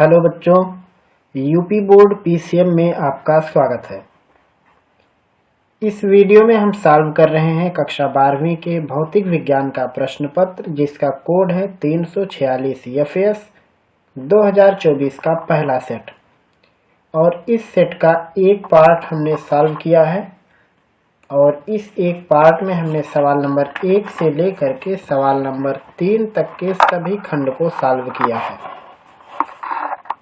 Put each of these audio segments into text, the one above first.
Hello बच्चों, UP board PCM में आपका स्वागत है। इस वीडियो में हम सॉल्व कर रहे हैं कक्षा 12वीं के भौतिक विज्ञान का प्रश्न पत्र, जिसका कोड है 346 एफएस 2024 का पहला सेट। और इस सेट का एक पार्ट हमने सॉल्व किया है और इस एक पार्ट में हमने सवाल नंबर 1 से लेकर के सवाल नंबर 3 तक के सभी खंड को सॉल्व किया है।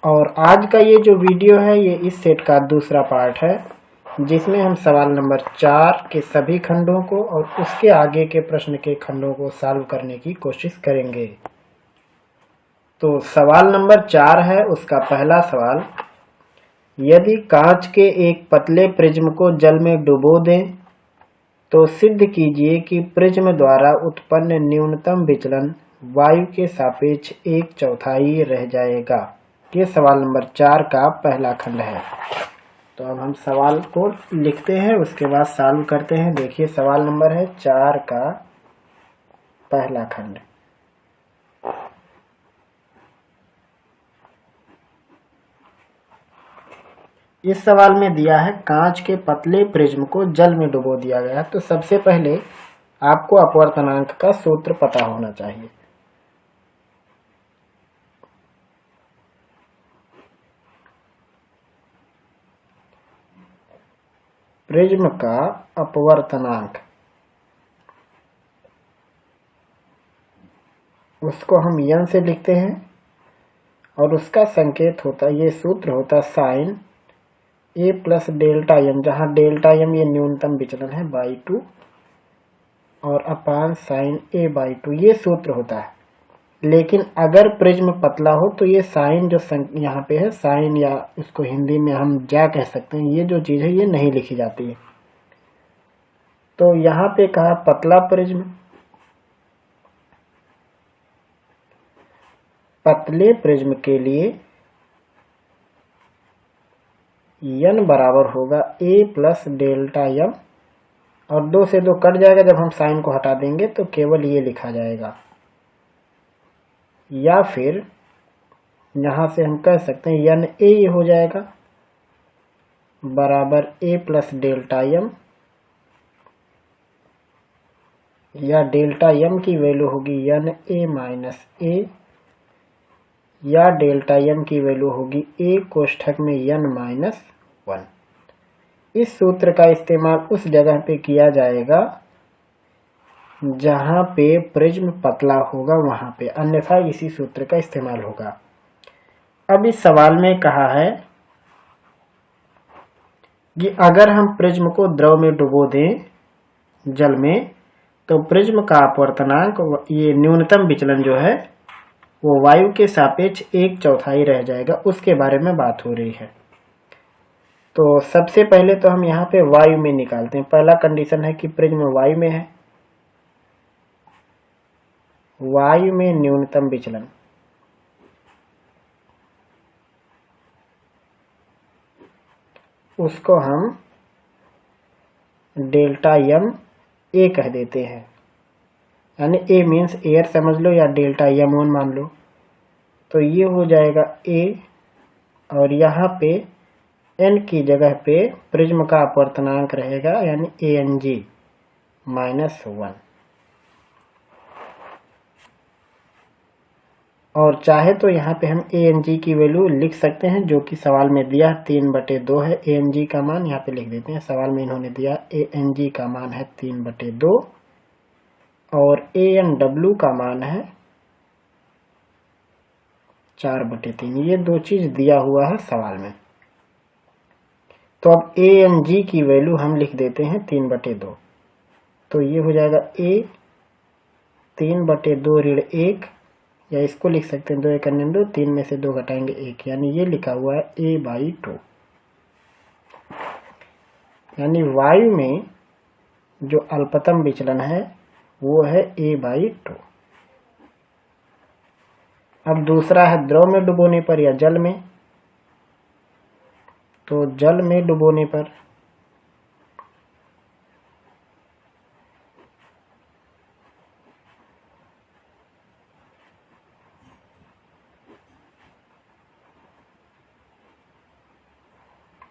और आज का ये जो वीडियो है ये इस सेट का दूसरा पार्ट है, जिसमें हम सवाल नंबर 4 के सभी खंडों को और उसके आगे के प्रश्न के खंडों को सॉल्व करने की कोशिश करेंगे। तो सवाल नंबर 4 है, उसका पहला सवाल, यदि कांच के एक पतले प्रिज्म को जल में डुबो दें तो सिद्ध कीजिए कि प्रिज्म द्वारा उत्पन्न न्यूनतम विचलन वायु के सापेक्ष 1/4 रह जाएगा। ये सवाल नंबर 4 का पहला खंड है। तो अब हम सवाल को लिखते हैं, उसके बाद सॉल्व करते हैं। देखिए सवाल नंबर है 4 का पहला खंड। इस सवाल में दिया है कांच के पतले प्रिज्म को जल में डुबो दिया गया। तो सबसे पहले आपको अपवर्तनांक का सूत्र पता होना चाहिए। प्रिज्म का अपवर्तनांक, उसको हम n से लिखते हैं और उसका संकेत होता है, ये सूत्र होता है sine a plus delta m, जहाँ डेल्टा m ये न्यूनतम विचलन है बाई 2 और अपान साइन a बाई 2, ये सूत्र होता है। लेकिन अगर प्रिज्म पतला हो तो ये साइन जो यहाँ पे है साइन, या उसको हिंदी में हम क्या कह सकते हैं, ये जो चीज है ये नहीं लिखी जाती है। तो यहाँ पे कहा पतला प्रिज्म, पतले प्रिज्म के लिए n बराबर होगा a प्लस डेल्टा m, और 2 से 2 कट जाएगा। जब हम साइन को हटा देंगे तो केवल ये लिखा जाएगा, या फिर यहां से हम कह सकते हैं n a हो जाएगा बराबर a प्लस डेल्टा m, या डेल्टा m की वैल्यू होगी n a माइनस a, या डेल्टा m की वैल्यू होगी a कोष्ठक में n माइनस 1। इस सूत्र का इस्तेमाल उस जगह पे किया जाएगा जहां पे प्रिज्म पतला होगा वहां पे, अन्यथा इसी सूत्र का इस्तेमाल होगा। अब इस सवाल में कहा है कि अगर हम प्रिज्म को द्रव में डुबो दें जल में, तो प्रिज्म का अपवर्तनांक, ये न्यूनतम विचलन जो है वो वायु के सापेक्ष 1/4 रह जाएगा। उसके बारे में बात हो रही है। तो सबसे पहले तो हम यहाँ पे वायु में निकालते हैं। पहला कंडीशन है कि प्रिज्म वायु में है, वायु में न्यूनतम विचलन, उसको हम डेल्टा m a कह देते हैं, यानी a मीन्स एयर समझ लो या डेल्टा m1 मान लो। तो ये हो जाएगा a, और यहाँ पे n की जगह पे प्रिज्म का अपवर्तनांक रहेगा यानी Ang माइनस 1। और चाहे तो यहाँ पे हम Ang की वैल्यू लिख सकते हैं, जो कि सवाल में दिया 3/2 है। Ang का मान यहाँ पे लिख देते हैं, सवाल में इन्होंने दिया Ang का मान है 3/2 और Anw का मान है 4/3। ये दो चीज दिया हुआ है सवाल में। तो अब Ang की वैल्यू हम लिख देते हैं 3/2। तो ये हो जाएगा a 3/2 ऋण 1, या इसको लिख सकते हैं 2 1 2, 3 में से 2 घटाएंगे 1, यानी ये लिखा हुआ है a बाई 2। यानी वायु में जो अल्पतम विचलन है वो है a बाई 2। अब दूसरा है द्रव में डुबोने पर या जल में। तो जल में डुबोने पर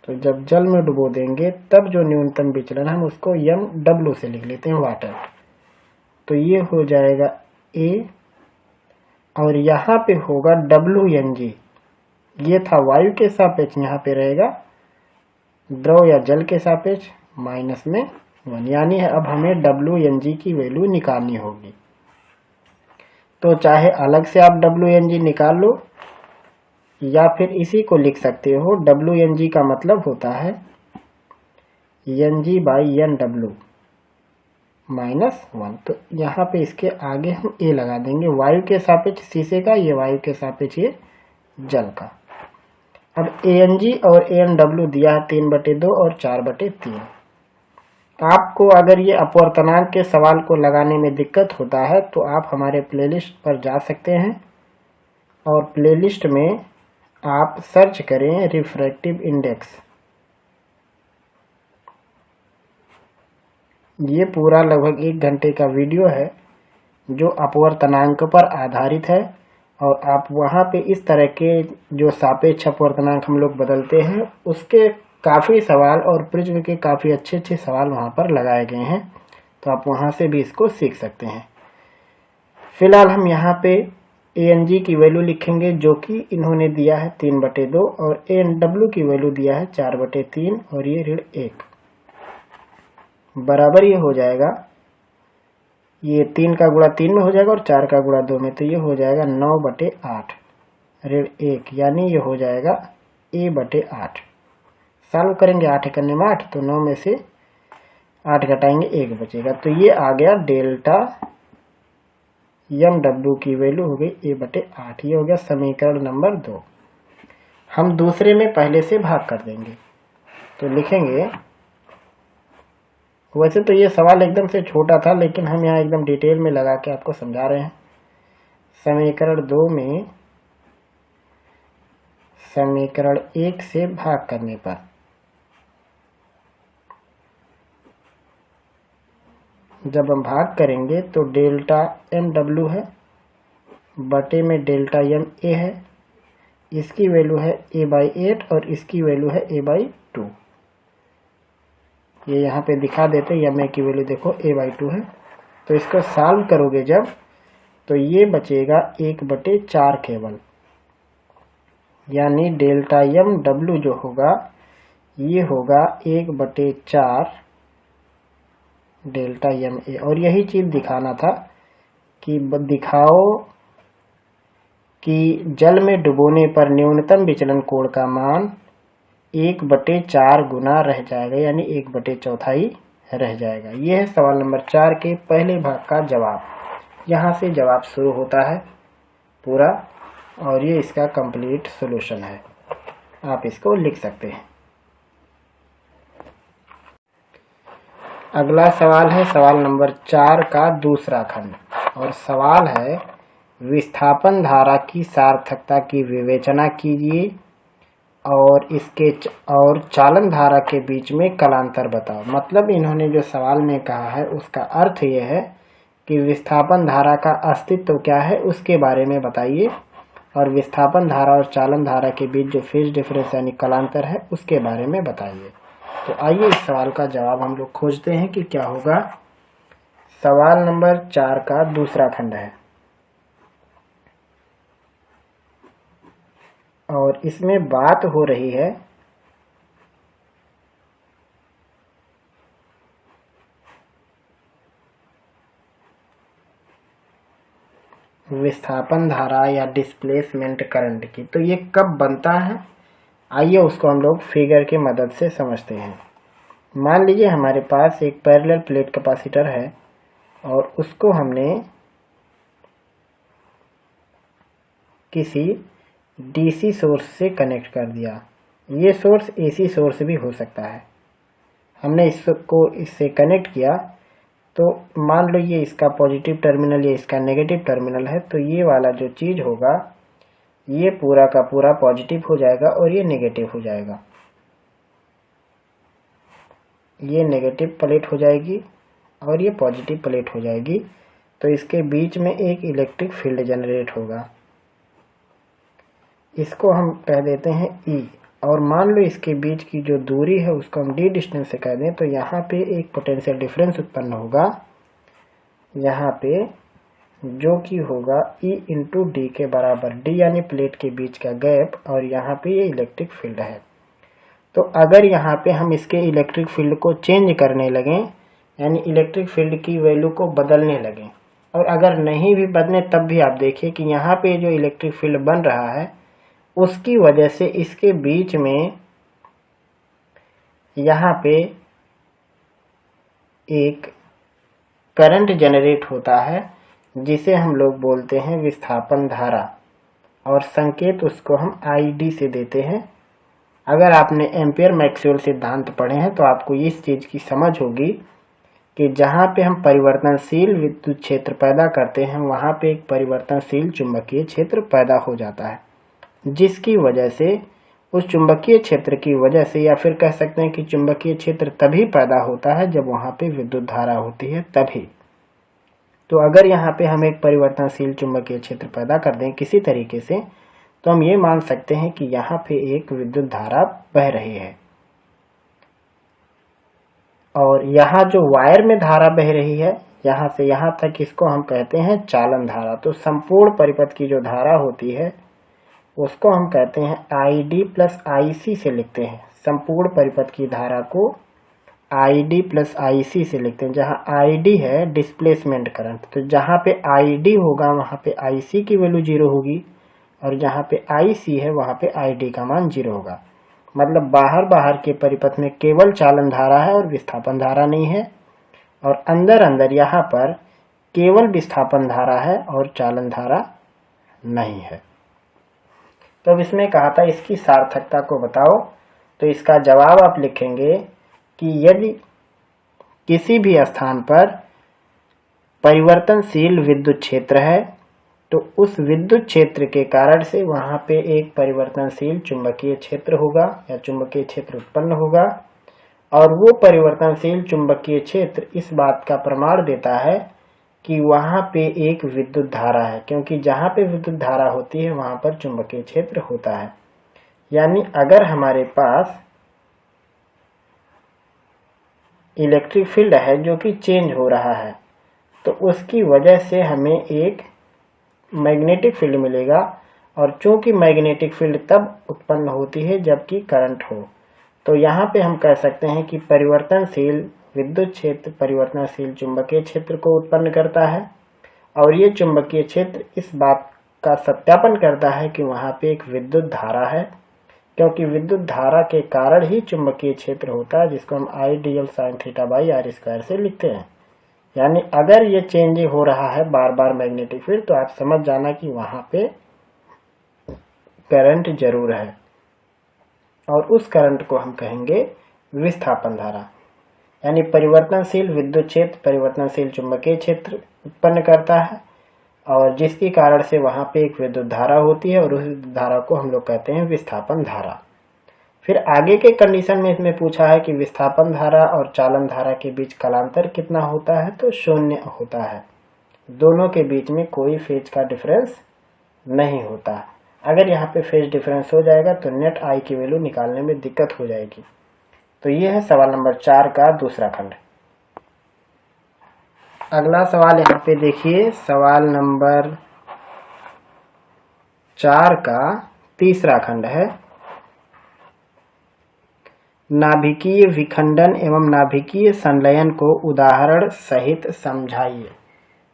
तो जब जल में डुबो देंगे तब जो न्यूनतम विचलन हम उसको MW से लिख लेते हैं, वाटर। तो ये हो जाएगा A, और यहाँ पे होगा WNG। ये था वायु के सापेक्ष, यहाँ पे रहेगा द्रव या जल के सापेक्ष -1, यानी अब हमें WNG की वैल्यू निकालनी होगी। तो चाहे अलग से आप WNG निकाल लो या फिर इसी को लिख सकते हो। WNG का मतलब होता है NG/NW -1। तो यहाँ पे इसके आगे हम A लगा देंगे, वायु के सापेक्ष शीशे का, ये वायु के सापेक्ष ये जल का। अब ANG और ANW दिया है 3/2 और 4/3। आपको अगर ये अपवर्तनांक के सवाल को लगाने में दिक्कत होता है तो आप हमारे प्लेलिस्ट पर जा सकते हैं और प्लेलिस्ट में आप सर्च करें रिफ्रैक्टिव इंडेक्स। ये पूरा लगभग 1 घंटे का वीडियो है जो अपवर्तनांक पर आधारित है, और आप वहाँ पे इस तरह के जो सापेक्ष अपवर्तनांक हम लोग बदलते हैं उसके काफ़ी सवाल और प्रिज्म के काफ़ी अच्छे सवाल वहाँ पर लगाए गए हैं, तो आप वहाँ से भी इसको सीख सकते हैं। फिलहाल हम यहाँ पे ANG की वैल्यू लिखेंगे जो कि इन्होंने दिया है 3/2 और ANW की वैल्यू दिया है 4/3 और ये ऋण 1 बराबर ये हो जाएगा, ये 3 का गुणा 3 में हो जाएगा और 4 का गुणा 2 में, तो ये हो जाएगा 9/8 ऋण 1, यानी ये हो जाएगा A/8। सॉल्व करेंगे 8 करने में 8, तो 9 में से 8 घटाएंगे 1 बचेगा, तो ये आ गया डेल्टा MW की वैल्यू हो गई A/8। ये हो गया समीकरण नंबर 2। हम दूसरे में पहले से भाग कर देंगे, तो लिखेंगे, वैसे तो ये सवाल एकदम से छोटा था लेकिन हम यहाँ एकदम डिटेल में लगा के आपको समझा रहे हैं। समीकरण 2 में समीकरण 1 से भाग करने पर जब हम भाग करेंगे तो डेल्टा MW है, बटे में डेल्टा MA है, इसकी वैल्यू है A/8 और इसकी वैल्यू है A/2। ये यहाँ पे दिखा देते हैं, MA की वैल्यू देखो A/2 है। तो इसको सॉल्व करोगे जब, तो ये बचेगा 1/4 केवल, यानी डेल्टा MW जो होगा ये होगा 1/4 डेल्टा MA। और यही चीज दिखाना था कि दिखाओ कि जल में डुबोने पर न्यूनतम विचलन कोण का मान 1/4 गुना रह जाएगा, यानी 1/4 रह जाएगा। यह है सवाल नंबर 4 के पहले भाग का जवाब। यहाँ से जवाब शुरू होता है पूरा, और ये इसका कंप्लीट सॉल्यूशन है, आप इसको लिख सकते हैं। अगला सवाल है सवाल नंबर 4 का दूसरा खंड, और सवाल है विस्थापन धारा की सार्थकता की विवेचना कीजिए और इसके और चालन धारा के बीच में कलांतर बताओ। मतलब इन्होंने जो सवाल में कहा है उसका अर्थ यह है कि विस्थापन धारा का अस्तित्व क्या है उसके बारे में बताइए, और विस्थापन धारा और चालन धारा के बीच जो फेज डिफरेंस यानी कलांतर है उसके बारे में बताइए। तो आइए इस सवाल का जवाब हम लोग खोजते हैं कि क्या होगा। सवाल नंबर 4 का दूसरा खंड है, और इसमें बात हो रही है विस्थापन धारा या डिस्प्लेसमेंट करंट की। तो ये कब बनता है, आइए उसको हम लोग फिगर की मदद से समझते हैं। मान लीजिए हमारे पास एक पैरेलल प्लेट कैपेसिटर है और उसको हमने किसी डीसी सोर्स से कनेक्ट कर दिया। ये सोर्स एसी सोर्स भी हो सकता है। हमने इसको इससे कनेक्ट किया, तो मान लो ये इसका पॉजिटिव टर्मिनल या इसका नेगेटिव टर्मिनल है, तो ये वाला जो चीज़ होगा ये पूरा का पूरा पॉजिटिव हो जाएगा और ये नेगेटिव हो जाएगा। ये नेगेटिव प्लेट हो जाएगी और ये पॉजिटिव प्लेट हो जाएगी, तो इसके बीच में एक इलेक्ट्रिक फील्ड जनरेट होगा। इसको हम कह देते हैं ई, और मान लो इसके बीच की जो दूरी है उसको हम d डिस्टेंस से कह दें, तो यहाँ पे एक पोटेंशियल डिफरेंस उत्पन्न होगा यहाँ पे, जो कि होगा E इंटू डी के बराबर, d यानी प्लेट के बीच का गैप, और यहाँ पे ये इलेक्ट्रिक फील्ड है। तो अगर यहाँ पे हम इसके इलेक्ट्रिक फील्ड को चेंज करने लगें, यानी इलेक्ट्रिक फील्ड की वैल्यू को बदलने लगें, और अगर नहीं भी बदले तब भी आप देखिए कि यहाँ पे जो इलेक्ट्रिक फील्ड बन रहा है उसकी वजह से इसके बीच में यहाँ पे एक करंट जनरेट होता है जिसे हम लोग बोलते हैं विस्थापन धारा, और संकेत उसको हम ID से देते हैं। अगर आपने एम्पियर मैक्सवेल सिद्धांत पढ़े हैं तो आपको इस चीज़ की समझ होगी कि जहाँ पे हम परिवर्तनशील विद्युत क्षेत्र पैदा करते हैं वहाँ पे एक परिवर्तनशील चुंबकीय क्षेत्र पैदा हो जाता है, जिसकी वजह से उस चुंबकीय क्षेत्र की वजह से, या फिर कह सकते हैं कि चुंबकीय क्षेत्र तभी पैदा होता है जब वहाँ पे विद्युत धारा होती है, तभी। तो अगर यहाँ पे हम एक परिवर्तनशील चुंबकीय क्षेत्र पैदा कर दें किसी तरीके से, तो हम ये मान सकते हैं कि यहाँ पे एक विद्युत धारा बह रही है, और यहाँ जो वायर में धारा बह रही है यहाँ से यहाँ तक, इसको हम कहते हैं चालन धारा। तो संपूर्ण परिपथ की जो धारा होती है उसको हम कहते हैं ID प्लस IC से लिखते हैं। संपूर्ण परिपथ की धारा को ID प्लस IC से लिखते हैं, जहाँ ID है डिस्प्लेसमेंट करंट। तो जहाँ पे ID होगा वहाँ पे IC की वैल्यू 0 होगी, और जहाँ पे IC है वहाँ पे ID का मान 0 होगा। मतलब बाहर के परिपथ में केवल चालन धारा है और विस्थापन धारा नहीं है, और अंदर यहाँ पर केवल विस्थापन धारा है और चालन धारा नहीं है। तो अब इसमें कहा था इसकी सार्थकता को बताओ, तो इसका जवाब आप लिखेंगे कि यदि किसी भी स्थान पर परिवर्तनशील विद्युत क्षेत्र है तो उस विद्युत क्षेत्र के कारण से वहाँ पे एक परिवर्तनशील चुंबकीय क्षेत्र होगा या चुंबकीय क्षेत्र उत्पन्न होगा, और वो परिवर्तनशील चुंबकीय क्षेत्र इस बात का प्रमाण देता है कि वहाँ पे एक विद्युत धारा है, क्योंकि जहाँ पे विद्युत धारा होती है वहाँ पर चुंबकीय क्षेत्र होता है। यानी अगर हमारे पास इलेक्ट्रिक फील्ड है जो कि चेंज हो रहा है, तो उसकी वजह से हमें एक मैग्नेटिक फील्ड मिलेगा, और चूंकि मैग्नेटिक फील्ड तब उत्पन्न होती है जबकि करंट हो, तो यहाँ पे हम कह सकते हैं कि परिवर्तनशील विद्युत क्षेत्र परिवर्तनशील चुंबकीय क्षेत्र को उत्पन्न करता है, और ये चुंबकीय क्षेत्र इस बात का सत्यापन करता है कि वहाँ पे एक विद्युत धारा है, क्योंकि विद्युत धारा के कारण ही चुंबकीय क्षेत्र होता है, जिसको हम IDL sin θ/r² से लिखते हैं। यानी अगर ये चेंज हो रहा है बार बार मैग्नेटिक फील्ड, तो आप समझ जाना कि वहाँ पे करंट जरूर है, और उस करंट को हम कहेंगे विस्थापन धारा। यानी परिवर्तनशील विद्युत क्षेत्र परिवर्तनशील चुंबकीय क्षेत्र उत्पन्न करता है, और जिसके कारण से वहाँ पे एक विद्युत धारा होती है, और उस विद्युत धारा को हम लोग कहते हैं विस्थापन धारा। फिर आगे के कंडीशन में इसमें पूछा है कि विस्थापन धारा और चालन धारा के बीच कालांतर कितना होता है, तो 0 होता है। दोनों के बीच में कोई फेज का डिफरेंस नहीं होता। अगर यहाँ पे फेज डिफरेंस हो जाएगा तो नेट I की वैल्यू निकालने में दिक्कत हो जाएगी। तो ये है सवाल नंबर 4 का दूसरा खंड। अगला सवाल यहाँ पे देखिए, सवाल नंबर 4 का तीसरा खंड है, नाभिकीय विखंडन एवं नाभिकीय संलयन को उदाहरण सहित समझाइए।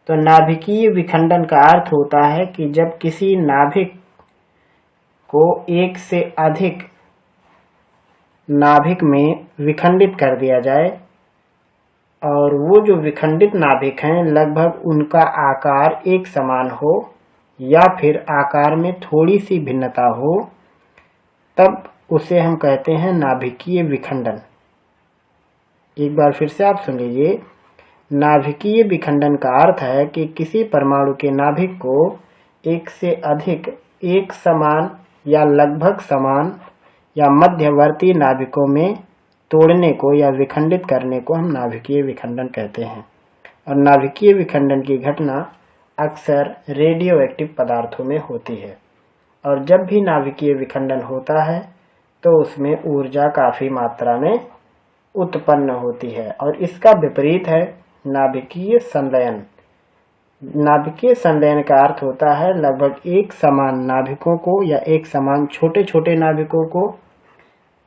तो नाभिकीय विखंडन का अर्थ होता है कि जब किसी नाभिक को एक से अधिक नाभिक में विखंडित कर दिया जाए, और वो जो विखंडित नाभिक हैं लगभग उनका आकार एक समान हो या फिर आकार में थोड़ी सी भिन्नता हो, तब उसे हम कहते हैं नाभिकीय विखंडन। एक बार फिर से आप सुन लीजिए, नाभिकीय विखंडन का अर्थ है कि किसी परमाणु के नाभिक को एक से अधिक एक समान या लगभग समान या मध्यवर्ती नाभिकों में तोड़ने को या विखंडित करने को हम नाभिकीय विखंडन कहते हैं। और नाभिकीय विखंडन की घटना अक्सर रेडियोएक्टिव पदार्थों में होती है, और जब भी नाभिकीय विखंडन होता है तो उसमें ऊर्जा काफी मात्रा में उत्पन्न होती है। और इसका विपरीत है नाभिकीय संलयन। नाभिकीय संलयन का अर्थ होता है लगभग एक समान नाभिकों को या एक समान छोटे छोटे नाभिकों को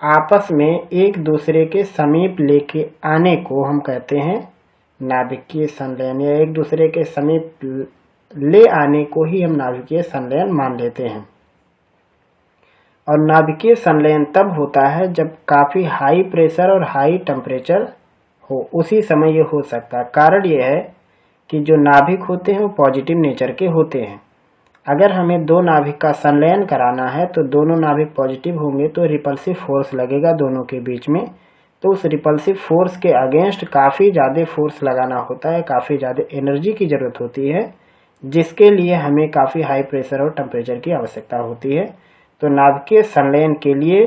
आपस में एक दूसरे के समीप लेके आने को हम कहते हैं नाभिकीय संलयन, या एक दूसरे के समीप ले आने को ही हम नाभिकीय संलयन मान लेते हैं। और नाभिकीय संलयन तब होता है जब काफी हाई प्रेशर और हाई टेम्परेचर हो, उसी समय ये हो सकता है। कारण ये है कि जो नाभिक होते हैं वो पॉजिटिव नेचर के होते हैं। अगर हमें दो नाभिक का संलयन कराना है तो दोनों नाभिक पॉजिटिव होंगे तो रिपल्सिव फोर्स लगेगा दोनों के बीच में। तो उस रिपल्सिव फोर्स के अगेंस्ट काफ़ी ज़्यादा फोर्स लगाना होता है, काफ़ी ज़्यादा एनर्जी की ज़रूरत होती है, जिसके लिए हमें काफ़ी हाई प्रेशर और टेम्परेचर की आवश्यकता होती है। तो नाभिकीय संलयन के लिए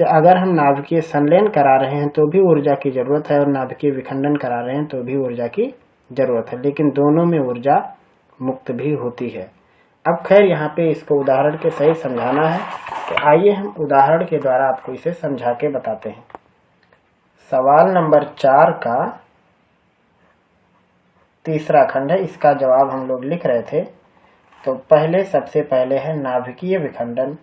अगर हम नाभिकीय संलयन करा रहे हैं तो भी ऊर्जा की ज़रूरत है, और नाभिकीय विखंडन करा रहे हैं तो भी ऊर्जा की ज़रूरत है, लेकिन दोनों में ऊर्जा मुक्त भी होती है। अब खैर यहाँ पे इसको उदाहरण के सही समझाना है, तो आइए हम उदाहरण के द्वारा आपको इसे समझा के बताते हैं। सवाल नंबर 4 का तीसरा खंड है, इसका जवाब हम लोग लिख रहे थे। तो सबसे पहले है नाभिकीय विखंडन।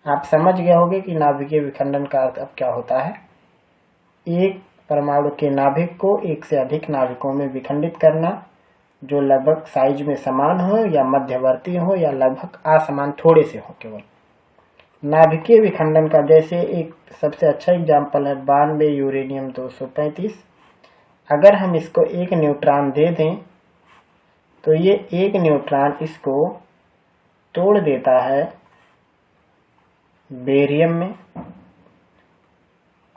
आप समझ गए होंगे कि नाभिकीय विखंडन का अर्थ अब क्या होता है। एक परमाणु के नाभिक को एक से अधिक नाभिकों में विखंडित करना, जो लगभग साइज में समान हो या मध्यवर्ती हो या लगभग असमान थोड़े से हो केवल। नाभिकीय विखंडन का जैसे एक सबसे अच्छा एग्जाम्पल है 92 यूरेनियम 235। अगर हम इसको एक न्यूट्रॉन दे दें तो ये एक न्यूट्रॉन इसको तोड़ देता है बेरियम में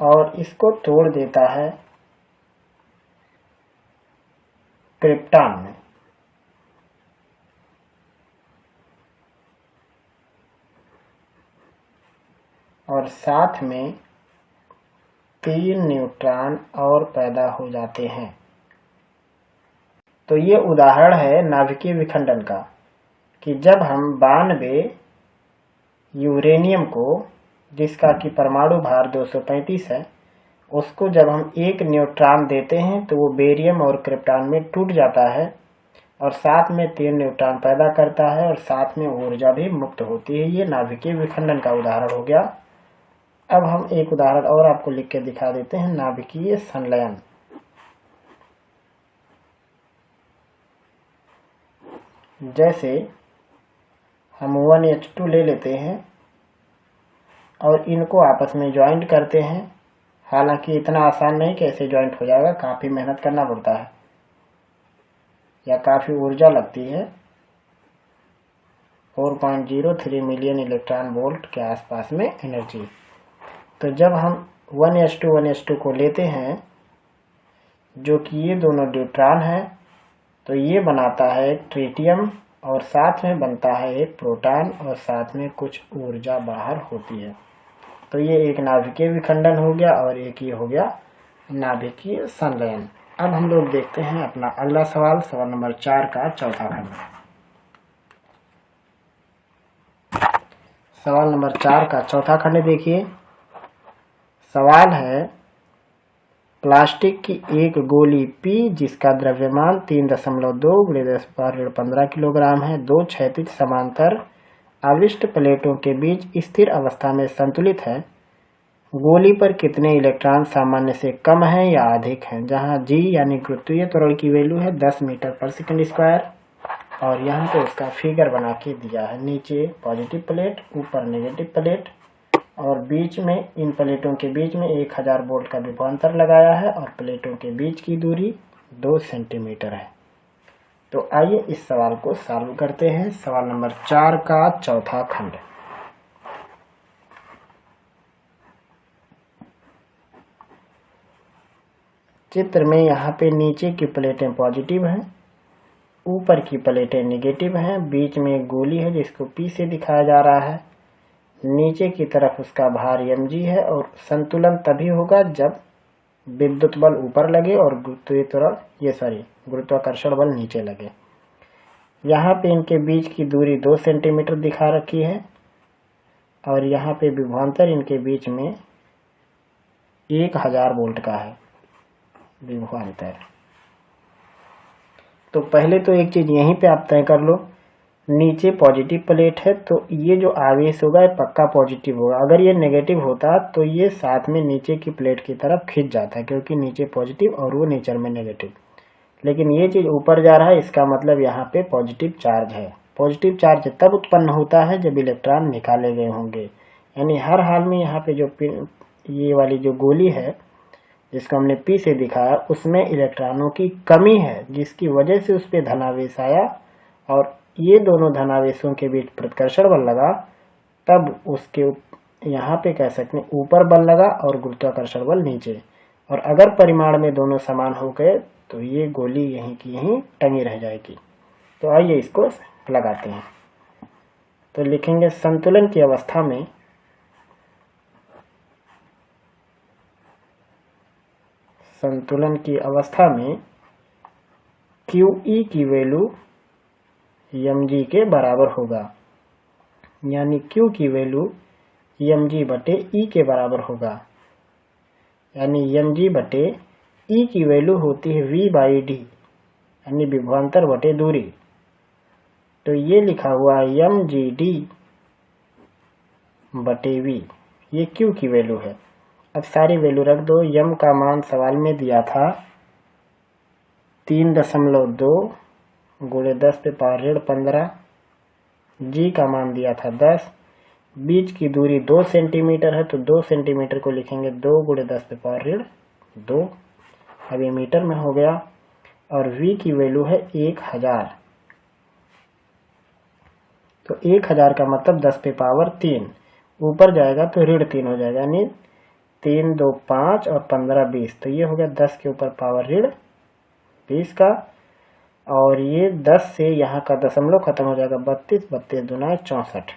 और इसको तोड़ देता है क्रिप्टॉन में। और साथ में 3 न्यूट्रॉन और पैदा हो जाते हैं। तो ये उदाहरण है नाभिकीय विखंडन का कि जब हम 92 यूरेनियम को, जिसका कि परमाणु भार 235 है, उसको जब हम एक न्यूट्रॉन देते हैं तो वो बेरियम और क्रिप्टॉन में टूट जाता है और साथ में 3 न्यूट्रॉन पैदा करता है और साथ में ऊर्जा भी मुक्त होती है। ये नाभिकीय विखंडन का उदाहरण हो गया। अब हम एक उदाहरण और आपको लिख के दिखा देते हैं, नाभिकीय संलयन। जैसे हम 1H2 ले लेते हैं और इनको आपस में ज्वाइंट करते हैं। हालांकि इतना आसान नहीं कि ऐसे ज्वाइंट हो जाएगा, काफ़ी मेहनत करना पड़ता है या काफ़ी ऊर्जा लगती है। 4.03 मिलियन इलेक्ट्रॉन वोल्ट के आसपास में एनर्जी। तो जब हम 1H2 को लेते हैं, जो कि ये दोनों न्यूट्रॉन है, तो ये बनाता है एक ट्रिटियम और साथ में बनता है एक प्रोटॉन और साथ में कुछ ऊर्जा बाहर होती है। तो ये एक नाभिकीय विखंडन हो गया और एक ये हो गया नाभिकीय संलयन। अब हम लोग देखते हैं अपना अगला सवाल, सवाल नंबर 4 का चौथा खंड। सवाल नंबर 4 का चौथा खंड देखिए। सवाल है, प्लास्टिक की एक गोली P जिसका द्रव्यमान 3.2 × 10⁻15 किलोग्राम है, 2 क्षैतिज समांतर आविष्ट प्लेटों के बीच स्थिर अवस्था में संतुलित है। गोली पर कितने इलेक्ट्रॉन सामान्य से कम है या अधिक हैं, जहां G यानी गुरुत्वीय त्वरण की वैल्यू है 10 मीटर/सेकंड²। और यहाँ पे उसका फिगर बना के दिया है। नीचे पॉजिटिव प्लेट, ऊपर नेगेटिव प्लेट और बीच में, इन प्लेटों के बीच में 1000 वोल्ट का विभवांतर लगाया है और प्लेटों के बीच की दूरी 2 सेंटीमीटर है। तो आइए इस सवाल को सॉल्व करते हैं। सवाल नंबर 4 का चौथा खंड। चित्र में यहाँ पे नीचे की प्लेटें पॉजिटिव हैं, ऊपर की प्लेटें नेगेटिव हैं, बीच में एक गोली है जिसको P से दिखाया जा रहा है। नीचे की तरफ उसका भार mg है और संतुलन तभी होगा जब विद्युत बल ऊपर लगे और गुरुत्वाकर्षण बल नीचे लगे। यहाँ पे इनके बीच की दूरी 2 सेंटीमीटर दिखा रखी है। और यहाँ पे विभवांतर इनके बीच में 1000 वोल्ट का है विभवांतर। तो पहले तो एक चीज यहीं पे आप तय कर लो, नीचे पॉजिटिव प्लेट है तो ये जो आवेश होगा ये पक्का पॉजिटिव होगा। अगर ये नेगेटिव होता तो ये साथ में नीचे की प्लेट की तरफ खिंच जाता है, क्योंकि नीचे पॉजिटिव और वो नेचर में नेगेटिव। लेकिन ये चीज ऊपर जा रहा है, इसका मतलब यहाँ पे पॉजिटिव चार्ज है। पॉजिटिव चार्ज तब उत्पन्न होता है जब इलेक्ट्रॉन निकाले गए होंगे, यानी हर हाल में यहाँ पे जो ये वाली जो गोली है जिसको हमने P से दिखाया, उसमें इलेक्ट्रॉनों की कमी है, जिसकी वजह से उस पर धनावेश आया और ये दोनों धनावेशों के बीच प्रतिकर्षण बल लगा, तब उसके यहाँ पे कह सकते हैं ऊपर बल लगा और गुरुत्वाकर्षण बल नीचे। और अगर परिमाण में दोनों समान हो गए तो ये गोली यहीं की यहीं टंगी रह जाएगी। तो आइए इसको लगाते हैं। तो लिखेंगे संतुलन की अवस्था में QE की वैल्यू mg के बराबर होगा, यानी Q की वैल्यू mg बटे E के बराबर होगा, यानी mg बटे E की वैल्यू होती है V/d, यानी विभवांतर बटे दूरी। तो ये लिखा हुआ है mgd बटे V, ये Q की वैल्यू है। अब सारी वैल्यू रख दो। m का मान सवाल में दिया था 3.2 गुणे 10⁻15, g का मान दिया था 10, बीच की दूरी 2 सेंटीमीटर है तो 2 सेंटीमीटर को लिखेंगे 2 गुणे 10⁻2। अब ये मीटर में हो गया। और v की वैल्यू है 1000, तो 1000 का मतलब 10⁻3, ऊपर जाएगा तो ऋण 3 हो जाएगा, यानी 3 2 5 और 15 20, तो ये हो गया 10 के ऊपर पावर ऋण 20 का। और ये 10 से यहाँ का दशमलव खत्म हो जाएगा, 32, 32 दूना 64,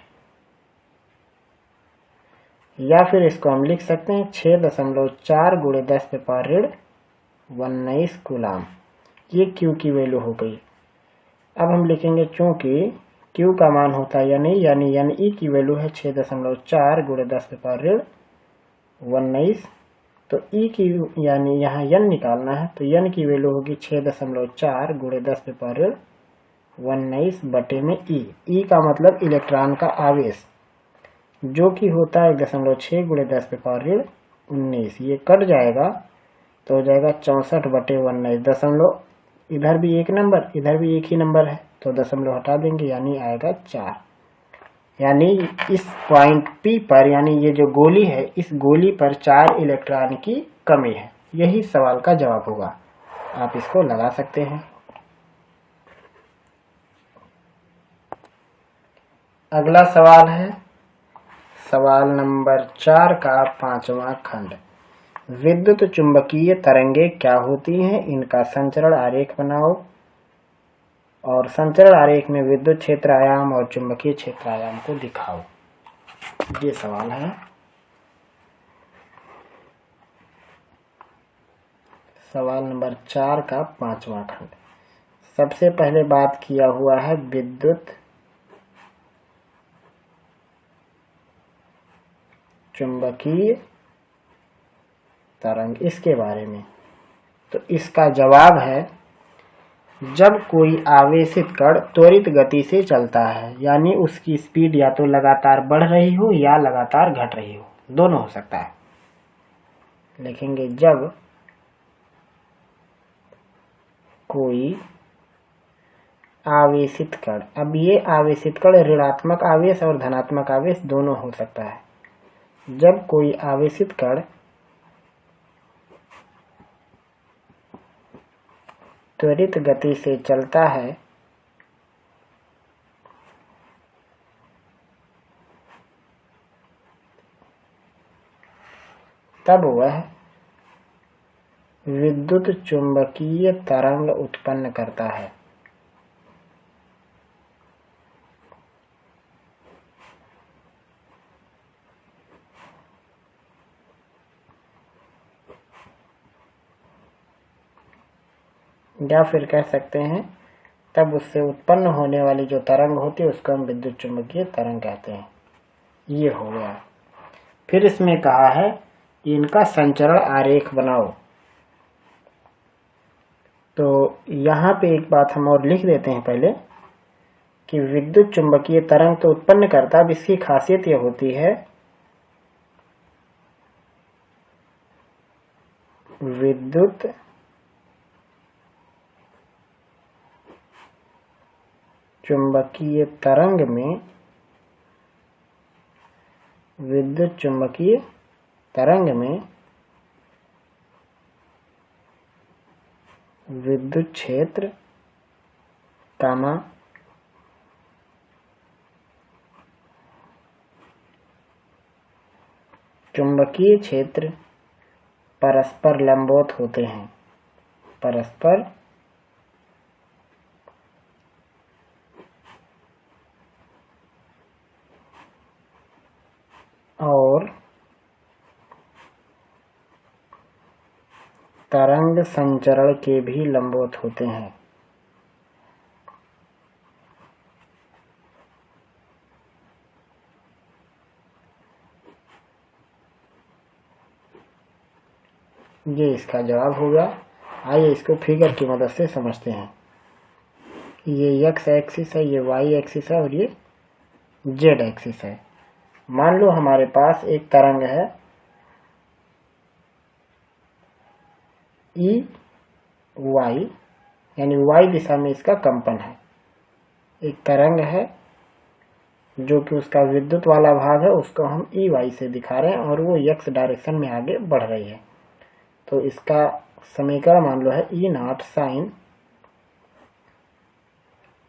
या फिर इसको हम लिख सकते हैं 6.4 गुणे 10⁻19 कूलाम। ये Q की वैल्यू हो गई। अब हम लिखेंगे चूंकि Q का मान होता है यानी E की वैल्यू है 6.4 गुणे 10⁻19, तो E की यानी यहाँ n निकालना है, तो n की वैल्यू होगी 6.4 गुणे 10⁻19 बटे में E। E का मतलब इलेक्ट्रॉन का आवेश, जो कि होता है 1.6 गुणे 10⁻19। ये कट जाएगा तो हो जाएगा 64 बटे 19, दशमलव इधर भी एक नंबर इधर भी एक ही नंबर है तो दशमलव हटा देंगे, यानी आएगा 4। यानी इस पॉइंट P पर, यानी ये जो गोली है, इस गोली पर 4 इलेक्ट्रॉन की कमी है। यही सवाल का जवाब होगा। आप इसको लगा सकते हैं। अगला सवाल है सवाल नंबर 4 का 5वां खंड। विद्युत चुंबकीय तरंगे क्या होती हैं, इनका संचरण आरेख बनाओ और संचरण आरेख में विद्युत क्षेत्र आयाम और चुंबकीय क्षेत्र आयाम को दिखाओ। ये सवाल है। सवाल नंबर 4 का 5वां खंड। सबसे पहले बात किया हुआ है विद्युत चुंबकीय तरंग, इसके बारे में। तो इसका जवाब है जब कोई आवेशित कण त्वरित गति से चलता है, यानी उसकी स्पीड या तो लगातार बढ़ रही हो या लगातार घट रही हो, दोनों हो सकता है। लिखेंगे जब कोई आवेशित कण, अब ये आवेशित कण ऋणात्मक आवेश और धनात्मक आवेश दोनों हो सकता है। जब कोई आवेशित कण त्वरित गति से चलता है तब वह विद्युत चुंबकीय तरंग उत्पन्न करता है। या फिर कह सकते हैं तब उससे उत्पन्न होने वाली जो तरंग होती है उसको हम विद्युत चुंबकीय तरंग कहते हैं। ये हो गया। फिर इसमें कहा है कि इनका संचरण आरेख बनाओ। तो यहाँ पे एक बात हम और लिख देते हैं पहले कि विद्युत चुंबकीय तरंग तो उत्पन्न करता, अब इसकी खासियत यह होती है विद्युत चुंबकीय तरंग में विद्युत चुंबकीय तरंग में विद्युत क्षेत्र कामा चुंबकीय क्षेत्र परस्पर लंबवत होते हैं, परस्पर और तरंग संचरण के भी लंबवत होते हैं। ये इसका जवाब होगा। आइए इसको फिगर की मदद से समझते हैं। ये एक्स एक्सिस है, ये वाई एक्सिस है और ये जेड एक्सिस है। मान लो हमारे पास एक तरंग है ई वाई, यानी वाई दिशा में इसका कंपन है। एक तरंग है जो कि उसका विद्युत वाला भाग है, उसको हम ई वाई से दिखा रहे हैं और वो एक्स डायरेक्शन में आगे बढ़ रही है। तो इसका समीकरण मान लो है E naught sine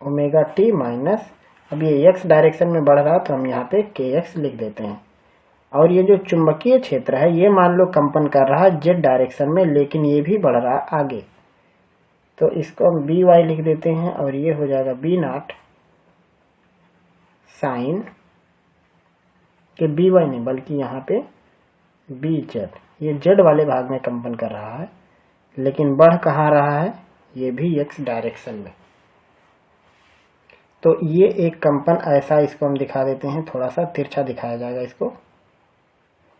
omega T minus, अब ये एक्स डायरेक्शन में बढ़ रहा है तो हम यहाँ पे के एक्स लिख देते हैं। और ये जो चुंबकीय क्षेत्र है ये मान लो कंपन कर रहा है जेड डायरेक्शन में, लेकिन ये भी बढ़ रहा है आगे, तो इसको हम बी वाई लिख देते हैं और ये हो जाएगा बी नॉट साइन के बी वाई नहीं बल्कि यहाँ पे बी जेड, ये जेड वाले भाग में कंपन कर रहा है लेकिन बढ़ कहाँ रहा है, ये भी एक्स डायरेक्शन में। तो ये एक कंपन ऐसा, इसको हम दिखा देते हैं, थोड़ा सा तिरछा दिखाया जाएगा इसको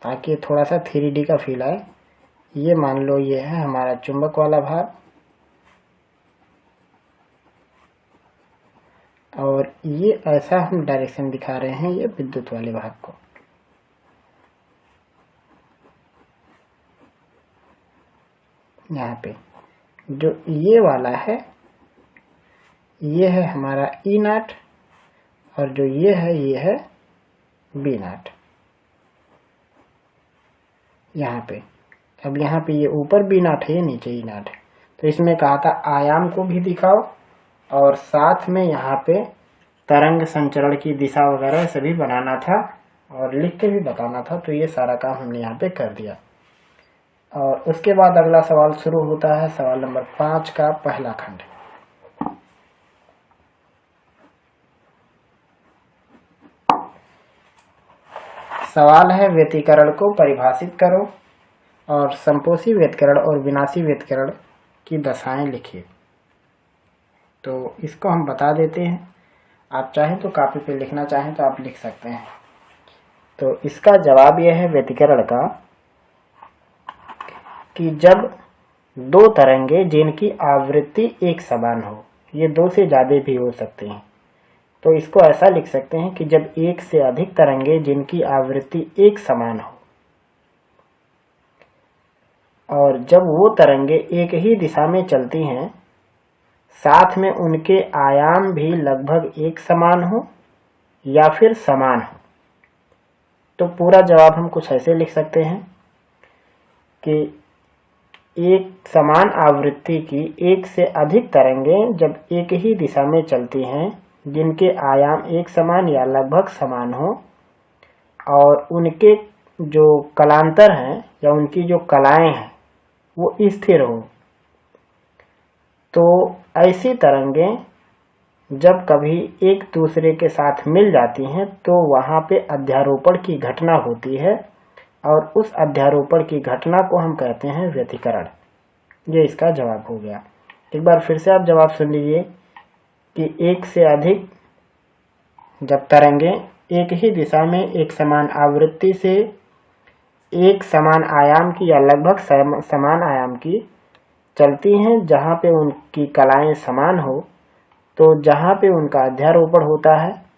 ताकि थोड़ा सा 3D का फील आए। ये मान लो ये है हमारा चुंबक वाला भाग और ये ऐसा हम डायरेक्शन दिखा रहे हैं ये विद्युत वाले भाग को। यहाँ पे जो ये वाला है ये है हमारा ई नॉट और जो ये है बी नॉट यहाँ पे। अब यहाँ पे ये ऊपर बी नॉट है, ये नीचे ई नॉट है। तो इसमें कहा था आयाम को भी दिखाओ और साथ में यहाँ पे तरंग संचरण की दिशा वगैरह सभी बनाना था और लिख के भी बताना था। तो ये सारा काम हमने यहाँ पे कर दिया। और उसके बाद अगला सवाल शुरू होता है, सवाल नंबर 5 का पहला खंड। सवाल है व्यतिकरण को परिभाषित करो और संपोषी व्यतिकरण और विनाशी व्यतिकरण की दशाएं लिखिए। तो इसको हम बता देते हैं, आप चाहें तो कापी पे लिखना चाहें तो आप लिख सकते हैं। तो इसका जवाब यह है व्यतिकरण का कि जब दो तरंगे जिनकी आवृत्ति एक समान हो, ये दो से ज्यादा भी हो सकते हैं, तो इसको ऐसा लिख सकते हैं कि जब एक से अधिक तरंगे जिनकी आवृत्ति एक समान हो और जब वो तरंगे एक ही दिशा में चलती हैं, साथ में उनके आयाम भी लगभग एक समान हो या फिर समान हो, तो पूरा जवाब हम कुछ ऐसे लिख सकते हैं कि एक समान आवृत्ति की एक से अधिक तरंगे जब एक ही दिशा में चलती हैं जिनके आयाम एक समान या लगभग समान हो और उनके जो कलांतर हैं या उनकी जो कलाएं हैं वो स्थिर हो, तो ऐसी तरंगें जब कभी एक दूसरे के साथ मिल जाती हैं तो वहां पे अध्यारोपण की घटना होती है और उस अध्यारोपण की घटना को हम कहते हैं व्यतिकरण। ये इसका जवाब हो गया। एक बार फिर से आप जवाब सुन लीजिए कि एक से अधिक जब तरंगे एक ही दिशा में एक समान आवृत्ति से एक समान आयाम की या लगभग समान आयाम की चलती हैं, जहाँ पे उनकी कलाएं समान हो, तो जहाँ पे उनका अध्यारोपण होता है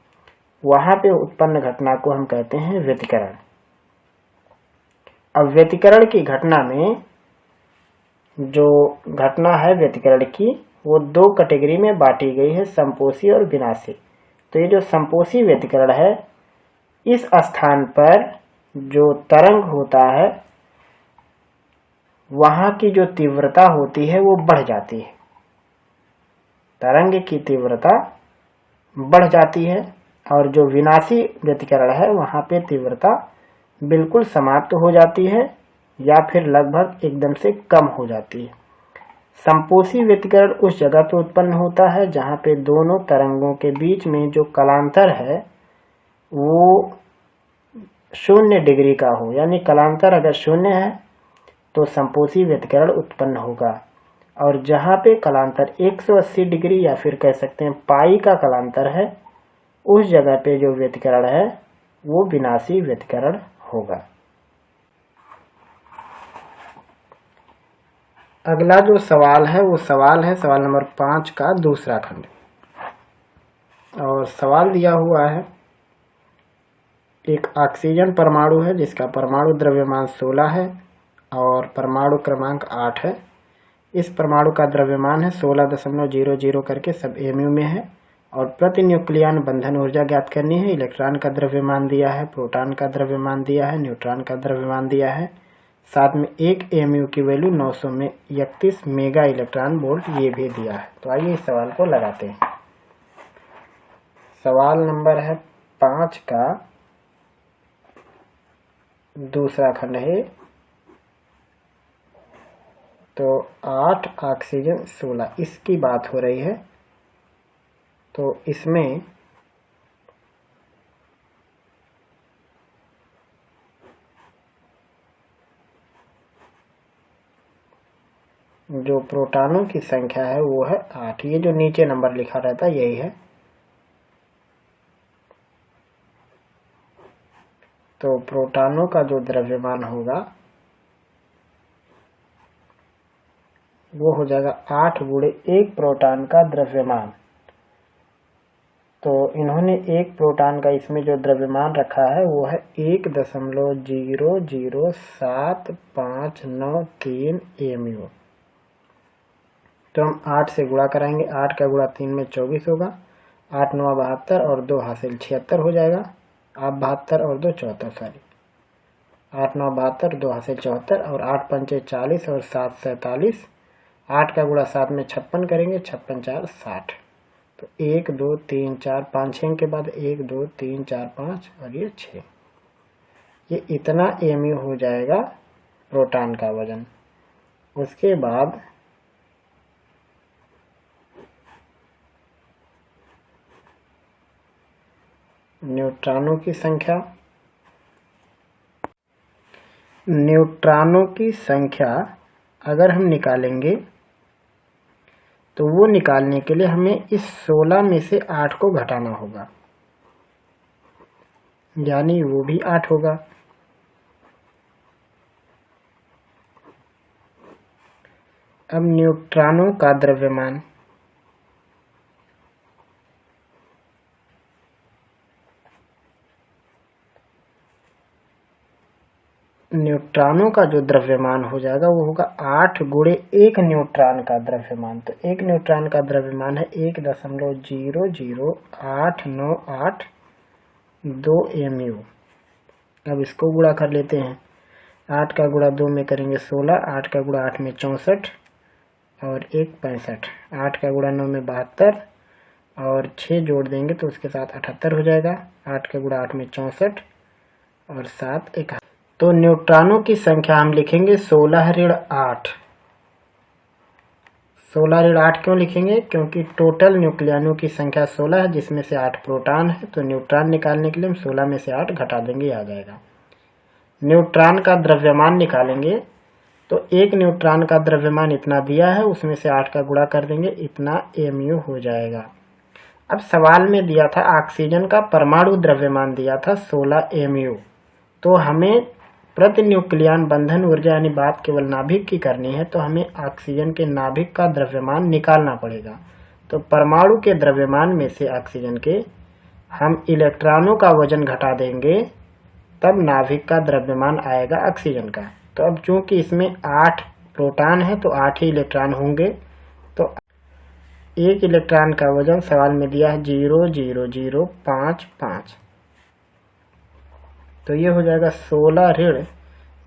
वहाँ पे उत्पन्न घटना को हम कहते हैं व्यतिकरण। अब व्यतिकरण की घटना में जो घटना है व्यतिकरण की वो दो कैटेगरी में बांटी गई है, संपोषी और विनाशी। तो ये जो संपोषी व्यतिकरण है, इस स्थान पर जो तरंग होता है वहाँ की जो तीव्रता होती है वो बढ़ जाती है, तरंग की तीव्रता बढ़ जाती है। और जो विनाशी व्यतिकरण है वहाँ पे तीव्रता बिल्कुल समाप्त हो जाती है या फिर लगभग एकदम से कम हो जाती है। संपोषी व्यतिकरण उस जगह पे उत्पन्न होता है जहाँ पे दोनों तरंगों के बीच में जो कलांतर है वो 0 डिग्री का हो, यानी कलांतर अगर 0 है तो संपोषी व्यतिकरण उत्पन्न होगा। और जहाँ पे कलांतर 180 डिग्री या फिर कह सकते हैं पाई का कलांतर है, उस जगह पे जो व्यतिकरण है वो विनाशी व्यतिकरण होगा। अगला जो सवाल है वो सवाल नंबर 5 का दूसरा खंड। और सवाल दिया हुआ है, एक ऑक्सीजन परमाणु है जिसका परमाणु द्रव्यमान 16 है और परमाणु क्रमांक 8 है। इस परमाणु का द्रव्यमान है 16.00 करके, सब mu में है। और प्रति न्यूक्लियन बंधन ऊर्जा ज्ञात करनी है। इलेक्ट्रॉन का द्रव्यमान दिया है, प्रोटॉन का द्रव्यमान दिया है, न्यूट्रॉन का द्रव्यमान दिया है। साथ में एक mu की वैल्यू 931 मेगा इलेक्ट्रॉन वोल्ट ये भी दिया है। तो आइए इस सवाल को लगाते हैं। सवाल नंबर है 5 का दूसरा खंड है। तो 8 ऑक्सीजन 16 इसकी बात हो रही है। तो इसमें जो प्रोटॉनों की संख्या है वो है 8। ये जो नीचे नंबर लिखा रहता है यही है। तो प्रोटॉनों का जो द्रव्यमान होगा वो हो जाएगा 8 गुणे 1 प्रोटॉन का द्रव्यमान। तो इन्होंने एक प्रोटॉन का इसमें जो द्रव्यमान रखा है वो है 1.00759 mu। तो हम 8 से गुणा कराएंगे, 8 का गुणा 3 में 24 होगा, 8 9 72 और 2 हासिल 76 हो जाएगा। आप 72 और 2 74, सॉरी 8 9 72, 2 हासिल 74 और 8 पंचे 40 और 7 47। 8 का गुणा 7 में 56 करेंगे, 56 4 60। तो 1 2 3 4 5 6 के बाद 1 2 3 4 5 और ये 6। ये इतना mu हो जाएगा प्रोटॉन का वजन। उसके बाद न्यूट्रॉनों की संख्या, न्यूट्रॉनों की संख्या अगर हम निकालेंगे तो वो निकालने के लिए हमें इस 16 में से 8 को घटाना होगा, यानी वो भी 8 होगा। अब न्यूट्रॉनों का द्रव्यमान, न्यूट्रॉनों का जो द्रव्यमान हो जाएगा वो होगा 8 गुणे 1 न्यूट्रॉन का द्रव्यमान। तो एक न्यूट्रॉन का द्रव्यमान है 1.00892 mu। अब इसको गुणा कर लेते हैं। 8 का गुणा 2 में करेंगे 16, 8 का गुणा 8 में 64 और 1 65, 8 का गुणा 9 में 72 और 6 जोड़ देंगे तो उसके साथ 78 हो जाएगा। 8 का गुणा 8 में 64 और 7 1। तो न्यूट्रॉनों की संख्या हम लिखेंगे 16-8। 16-8 क्यों लिखेंगे? क्योंकि टोटल न्यूक्लियनों की संख्या 16 है जिसमें से 8 प्रोटॉन है। तो न्यूट्रॉन निकालने के लिए हम 16 में से 8 घटा देंगे, आ जाएगा। न्यूट्रॉन का द्रव्यमान निकालेंगे तो एक न्यूट्रॉन का द्रव्यमान इतना दिया है, उसमें से 8 का गुणा कर देंगे, इतना mu हो जाएगा। अब सवाल में दिया था ऑक्सीजन का परमाणु द्रव्यमान दिया था 16 mu। तो हमें प्रति न्यूक्लियन बंधन ऊर्जा यानी बात केवल नाभिक की करनी है, तो हमें ऑक्सीजन के नाभिक का द्रव्यमान निकालना पड़ेगा। तो परमाणु के द्रव्यमान में से ऑक्सीजन के हम इलेक्ट्रॉनों का वजन घटा देंगे, तब नाभिक का द्रव्यमान आएगा ऑक्सीजन का। तो अब चूंकि इसमें 8 प्रोटॉन है तो 8 ही इलेक्ट्रॉन होंगे। तो एक इलेक्ट्रॉन का वजन सवाल में दिया है 0.0055। तो ये हो जाएगा 16 ऋण,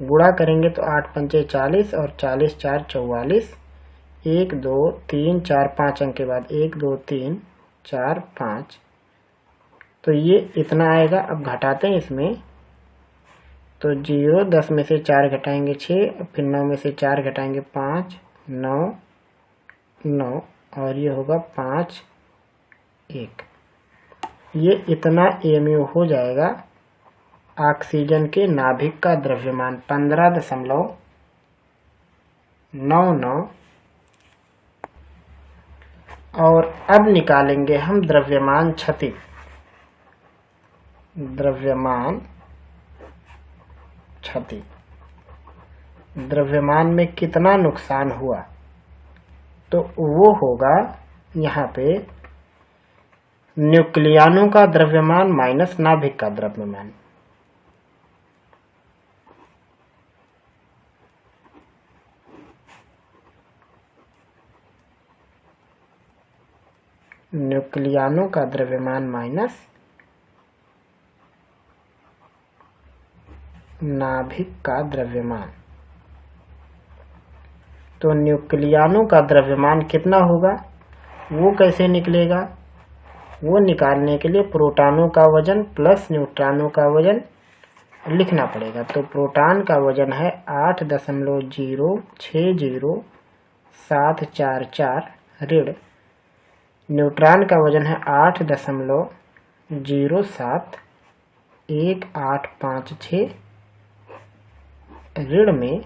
गुणा करेंगे तो 8 पंचे 40 और 40 4 44, 1 2 3 4 5 अंक के बाद 1 2 3 4 5। तो ये इतना आएगा। अब घटाते हैं इसमें, तो 0 10 में से 4 घटाएंगे 6, फिर 9 में से 4 घटाएंगे 5 9 9 और ये होगा 5 1। ये इतना mu हो जाएगा ऑक्सीजन के नाभिक का द्रव्यमान 15.99। और अब निकालेंगे हम द्रव्यमान क्षति। द्रव्यमान क्षति, द्रव्यमान में कितना नुकसान हुआ, तो वो होगा यहाँ पे न्यूक्लियनों का द्रव्यमान माइनस नाभिक का द्रव्यमान। न्यूक्लियनों का द्रव्यमान माइनस नाभिक का द्रव्यमान। तो न्यूक्लियनों का द्रव्यमान कितना होगा, वो कैसे निकलेगा? वो निकालने के लिए प्रोटॉनों का वजन प्लस न्यूट्रॉनों का वजन लिखना पड़ेगा। तो प्रोटॉन का वजन है 8.06074 ऋण, न्यूट्रॉन का वजन है 8.071856 ऋण में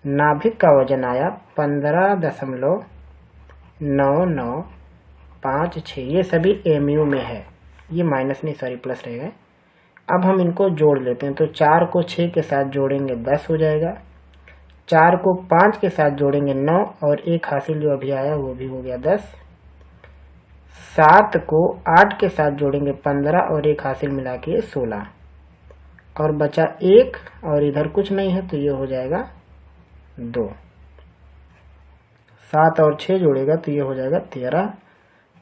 नाभिक का वजन आया 15.9956। ये सभी mu में है, ये माइनस नहीं सॉरी प्लस रहेगा। अब हम इनको जोड़ लेते हैं। तो 4 को 6 के साथ जोड़ेंगे 10 हो जाएगा, 4 को 5 के साथ जोड़ेंगे 9 और एक हासिल जो अभी आया वो भी हो गया 10। 7 को 8 के साथ जोड़ेंगे 15 और एक हासिल मिला के 16 और बचा 1 और इधर कुछ नहीं है तो ये हो जाएगा 2। 7 और 6 जोड़ेगा तो ये हो जाएगा 13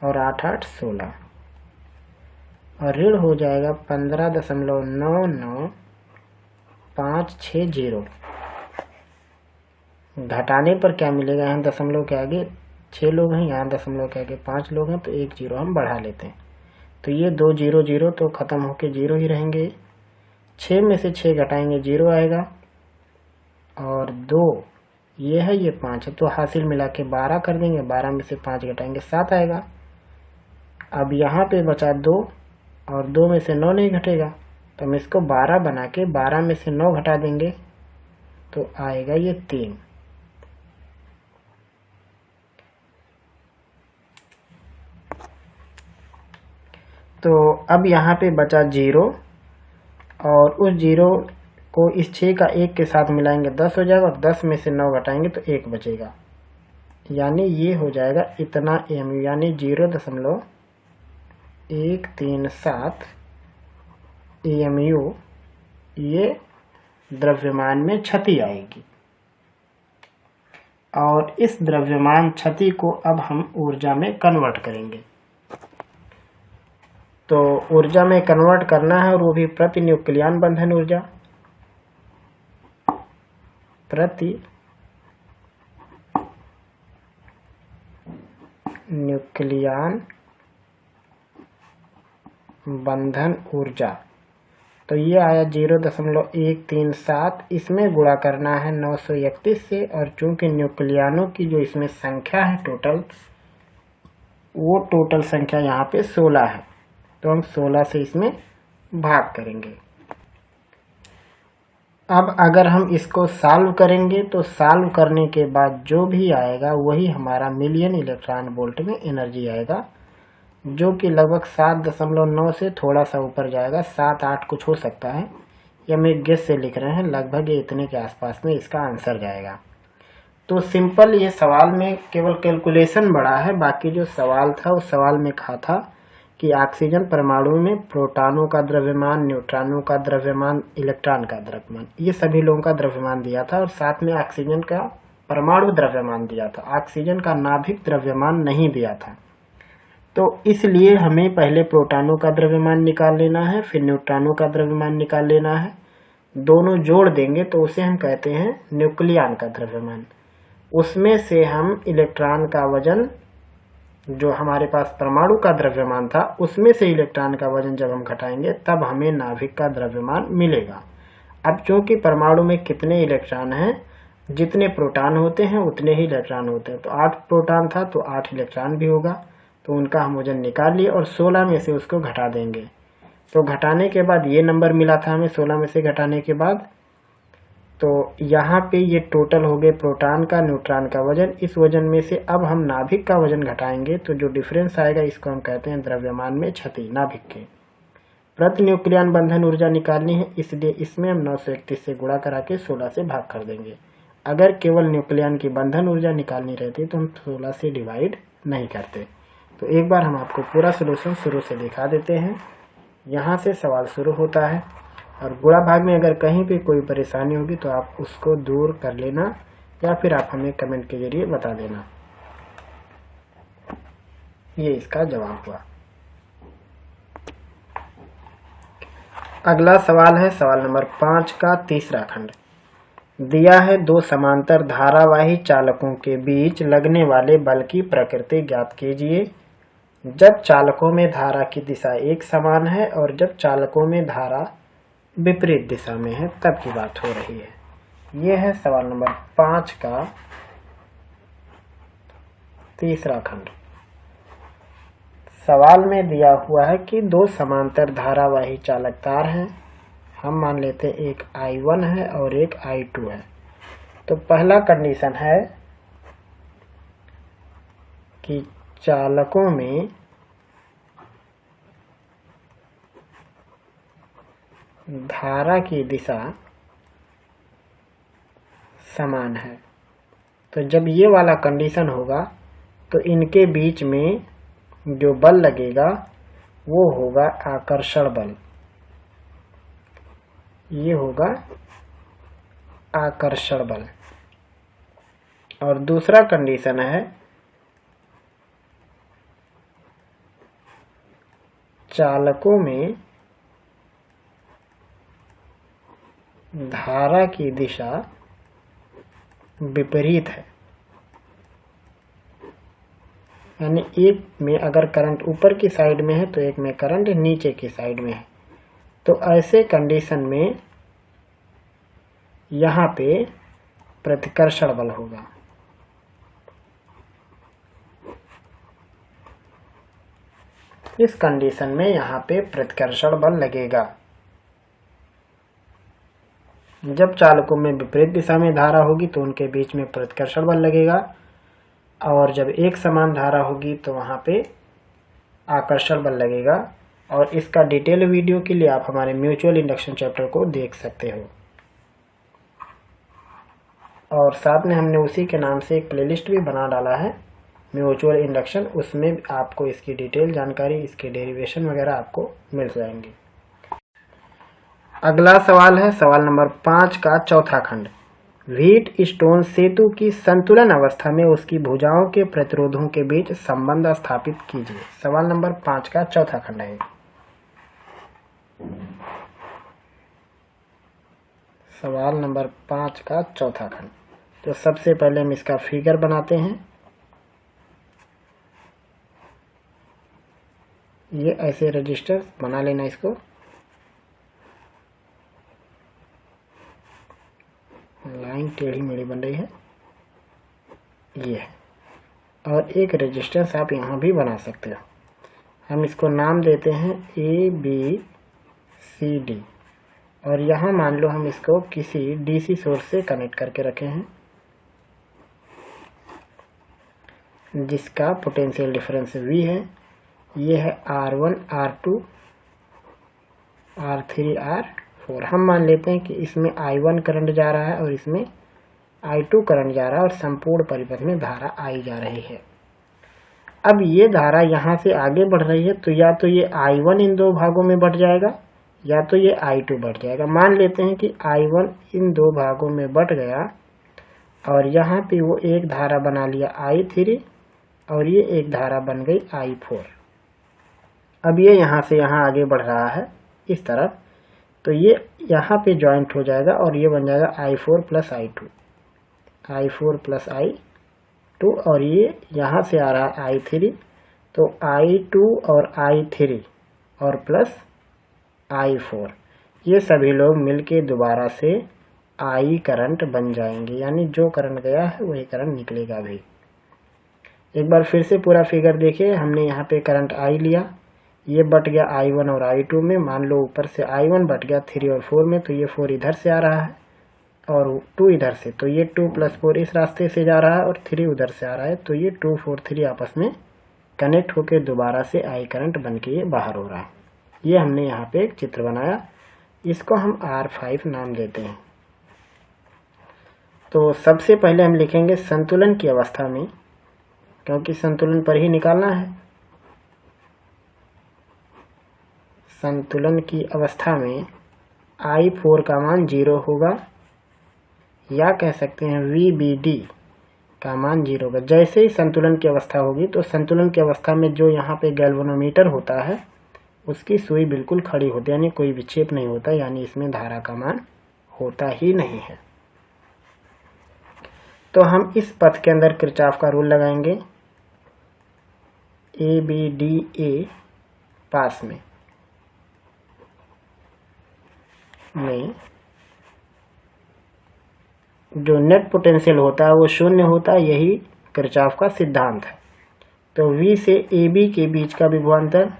और 8 8 16 और ऋण हो जाएगा 15.99560। घटाने पर क्या मिलेगा, यहाँ दशमलव के आगे 6 लोग हैं, यहाँ दशमलव के आगे 5 लोग हैं, तो 1 0 हम बढ़ा लेते हैं। तो ये 2 0 0 तो खत्म होके 0 ही रहेंगे। 6 में से 6 घटाएंगे 0 आएगा और 2 ये है, ये 5 है, तो हासिल मिला के 12 कर देंगे। 12 में से 5 घटाएंगे 7 आएगा। अब यहाँ पे बचा 2 और 2 में से 9 नहीं घटेगा, तो हम इसको 12 बना के 12 में से 9 घटा देंगे तो आएगा ये 3। तो अब यहाँ पे बचा 0 और उस 0 को इस 6 का 1 के साथ मिलाएंगे 10 हो जाएगा और 10 में से 9 घटाएंगे तो 1 बचेगा, यानी ये हो जाएगा इतना mu, यानी 0.137 mu ये द्रव्यमान में क्षति आएगी। और इस द्रव्यमान क्षति को अब हम ऊर्जा में कन्वर्ट करेंगे। तो ऊर्जा में कन्वर्ट करना है और वो भी प्रति न्यूक्लियन बंधन ऊर्जा। प्रति न्यूक्लियन बंधन ऊर्जा। तो ये आया 0.137, इसमें गुणा करना है 931 से, और चूंकि न्यूक्लियनों की जो इसमें संख्या है टोटल, वो टोटल संख्या यहाँ पे 16 है, तो हम 16 से इसमें भाग करेंगे। अब अगर हम इसको सॉल्व करेंगे तो सॉल्व करने के बाद जो भी आएगा वही हमारा मिलियन इलेक्ट्रॉन वोल्ट में एनर्जी आएगा, जो कि लगभग 7.9 से थोड़ा सा ऊपर जाएगा, 7-8 कुछ हो सकता है। ये हम एक गेस से लिख रहे हैं, लगभग ये इतने के आसपास में इसका आंसर जाएगा। तो सिंपल ये सवाल में केवल कैलकुलेशन बड़ा है, बाकी जो सवाल था उस सवाल में कहा था कि ऑक्सीजन परमाणु में प्रोटॉनों का द्रव्यमान, न्यूट्रॉनों का द्रव्यमान, इलेक्ट्रॉन का द्रव्यमान, ये सभी लोगों का द्रव्यमान दिया था और साथ में ऑक्सीजन का परमाणु द्रव्यमान दिया था। ऑक्सीजन का नाभिक द्रव्यमान नहीं दिया था। तो इसलिए हमें पहले प्रोटॉनों का द्रव्यमान निकाल लेना है, फिर न्यूट्रॉनों का द्रव्यमान निकाल लेना है। दोनों जोड़ देंगे तो उसे हम कहते हैं न्यूक्लियन का द्रव्यमान। उसमें से हम इलेक्ट्रॉन का वजन, जो हमारे पास परमाणु का द्रव्यमान था, उसमें से इलेक्ट्रॉन का वजन जब हम घटाएंगे तब हमें नाभिक का द्रव्यमान मिलेगा। अब चूंकि परमाणु में कितने इलेक्ट्रॉन हैं, जितने प्रोटॉन होते हैं उतने ही इलेक्ट्रॉन होते हैं। तो 8 प्रोटॉन था तो 8 इलेक्ट्रॉन भी होगा, तो उनका हम वजन निकाल लिए और 16 में से उसको घटा देंगे। तो घटाने के बाद ये नंबर मिला था हमें 16 में से घटाने के बाद। तो यहाँ पे ये टोटल हो गए प्रोटॉन का, न्यूट्रॉन का वजन। इस वजन में से अब हम नाभिक का वजन घटाएंगे तो जो डिफरेंस आएगा इसको हम कहते हैं द्रव्यमान में क्षति नाभिक के। प्रति न्यूक्लियन बंधन ऊर्जा निकालनी है, इसलिए इसमें हम 931 से गुणा करा के 16 से भाग कर देंगे। अगर केवल न्यूक्लियन की बंधन ऊर्जा निकालनी रहती तो हम 16 से डिवाइड नहीं करते। तो एक बार हम आपको पूरा सोल्यूशन शुरू से दिखा देते हैं। यहाँ से सवाल शुरू होता है और गुणा भाग में अगर कहीं भी कोई परेशानी होगी तो आप उसको दूर कर लेना या फिर आप हमें कमेंट के जरिए बता देना। ये इसका जवाब हुआ। अगला सवाल है सवाल नंबर 5 का तीसरा खंड। दिया है 2 समांतर धारावाही चालकों के बीच लगने वाले बल की प्रकृति ज्ञात कीजिए। जब चालकों में धारा की दिशा एक समान है और जब चालकों में धारा विपरीत दिशा में है तब की बात हो रही है। यह है सवाल नंबर 5 का तीसरा खंड। सवाल में दिया हुआ है कि 2 समांतर धारावाही चालक तार हैं। हम मान लेते हैं एक I1 है और एक I2 है। तो पहला कंडीशन है कि चालकों में धारा की दिशा समान है। तो जब ये वाला कंडीशन होगा तो इनके बीच में जो बल लगेगा वो होगा आकर्षण बल। ये होगा आकर्षण बल। और दूसरा कंडीशन है चालकों में धारा की दिशा विपरीत है। यानी एक में अगर करंट ऊपर की साइड में है तो एक में करंट नीचे की साइड में है। तो ऐसे कंडीशन में यहाँ पे प्रतिकर्षण बल होगा। इस कंडीशन में यहाँ पे प्रतिकर्षण बल लगेगा। जब चालकों में विपरीत दिशा में धारा होगी तो उनके बीच में प्रतिकर्षण बल लगेगा और जब एक समान धारा होगी तो वहाँ पे आकर्षण बल लगेगा। और इसका डिटेल वीडियो के लिए आप हमारे म्यूचुअल इंडक्शन चैप्टर को देख सकते हो। और साथ में हमने उसी के नाम से एक प्लेलिस्ट भी बना डाला है म्यूचुअल इंडक्शन, उसमें आपको इसकी डिटेल जानकारी, इसके डेरिवेशन वगैरह आपको मिल जाएंगे। अगला सवाल है सवाल नंबर 5 का चौथा खंड। व्हीट स्टोन सेतु की संतुलन अवस्था में उसकी भुजाओं के प्रतिरोधों के बीच संबंध स्थापित कीजिए। सवाल नंबर 5 का चौथा खंड है। सवाल नंबर 5 का चौथा खंड। तो सबसे पहले हम इसका फिगर बनाते हैं। ये ऐसे रजिस्टर बना लेना इसको। लाइन टेढ़ी मेढ़ी बन रही है, ये है। और एक रेजिस्टेंस आप यहाँ भी बना सकते हो। हम इसको नाम देते हैं ABCD। और यहाँ मान लो हम इसको किसी DC सोर्स से कनेक्ट करके रखे हैं जिसका पोटेंशियल डिफरेंस V है। ये है R1 R2 R3 R4। हम मान लेते हैं कि इसमें I1 करंट जा रहा है और इसमें I2 करंट जा रहा है और संपूर्ण परिपथ में धारा I जा रही है। अब ये धारा यहाँ से आगे बढ़ रही है तो या तो ये I1 इन दो भागों में बढ़ जाएगा या तो ये I2 बढ़ जाएगा। मान लेते हैं कि I1 इन दो भागों में बढ़ गया और यहाँ पे वो एक धारा बना लिया I3 और ये एक धारा बन गई I4। अब ये यहाँ से यहाँ आगे बढ़ रहा है इस तरफ, तो ये यहाँ पे जॉइंट हो जाएगा और ये बन जाएगा I4 plus I2, I4 plus I2 और ये यहाँ से आ रहा है I3, तो I2 और I3 और प्लस I4, ये सभी लोग मिलके दोबारा से I करंट बन जाएंगे, यानी जो करंट गया है वही करंट निकलेगा भी। एक बार फिर से पूरा फिगर देखिए। हमने यहाँ पे करंट I लिया, ये बट गया I1 और I2 में। मान लो ऊपर से I1 बट गया 3 और 4 में, तो ये 4 इधर से आ रहा है और 2 इधर से, तो ये 2 प्लस 4 इस रास्ते से जा रहा है और 3 उधर से आ रहा है, तो ये 2 4 3 आपस में कनेक्ट होके दोबारा से I करंट बन के ये बाहर हो रहा है। ये हमने यहाँ पे एक चित्र बनाया, इसको हम R5 नाम देते हैं। तो सबसे पहले हम लिखेंगे संतुलन की अवस्था में, क्योंकि संतुलन पर ही निकालना है। संतुलन की अवस्था में I4 का मान 0 होगा, या कह सकते हैं VBD का मान 0 होगा। जैसे ही संतुलन की अवस्था होगी तो संतुलन की अवस्था में जो यहाँ पे गैल्वेनोमीटर होता है उसकी सुई बिल्कुल खड़ी होती है, यानी कोई विक्षेप नहीं होता, यानी इसमें धारा का मान होता ही नहीं है। तो हम इस पथ के अंदर किरचॉफ का रूल लगाएंगे। ABDA पास में जो नेट पोटेंशियल होता है वो शून्य होता है, यही किरचॉफ का सिद्धांत है। तो V से AB के बीच का विभवांतर,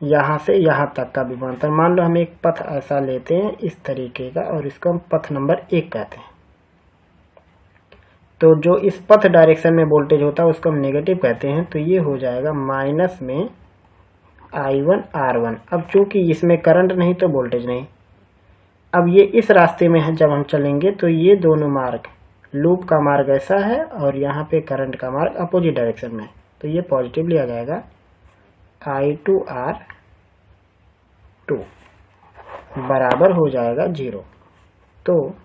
यहाँ से यहाँ तक का विभवांतर, मान लो हम एक पथ ऐसा लेते हैं इस तरीके का और इसको हम पथ नंबर 1 कहते हैं। तो जो इस पथ डायरेक्शन में वोल्टेज होता है उसको हम नेगेटिव कहते हैं, तो ये हो जाएगा माइनस में I1 R1। अब चूंकि इसमें करंट नहीं तो वोल्टेज नहीं, अब ये इस रास्ते में है, जब हम चलेंगे तो ये दोनों मार्ग, लूप का मार्ग ऐसा है और यहाँ पे करंट का मार्ग अपोजिट डायरेक्शन में, तो ये पॉजिटिव लिया जाएगा। I2 R2 बराबर हो जाएगा 0। तो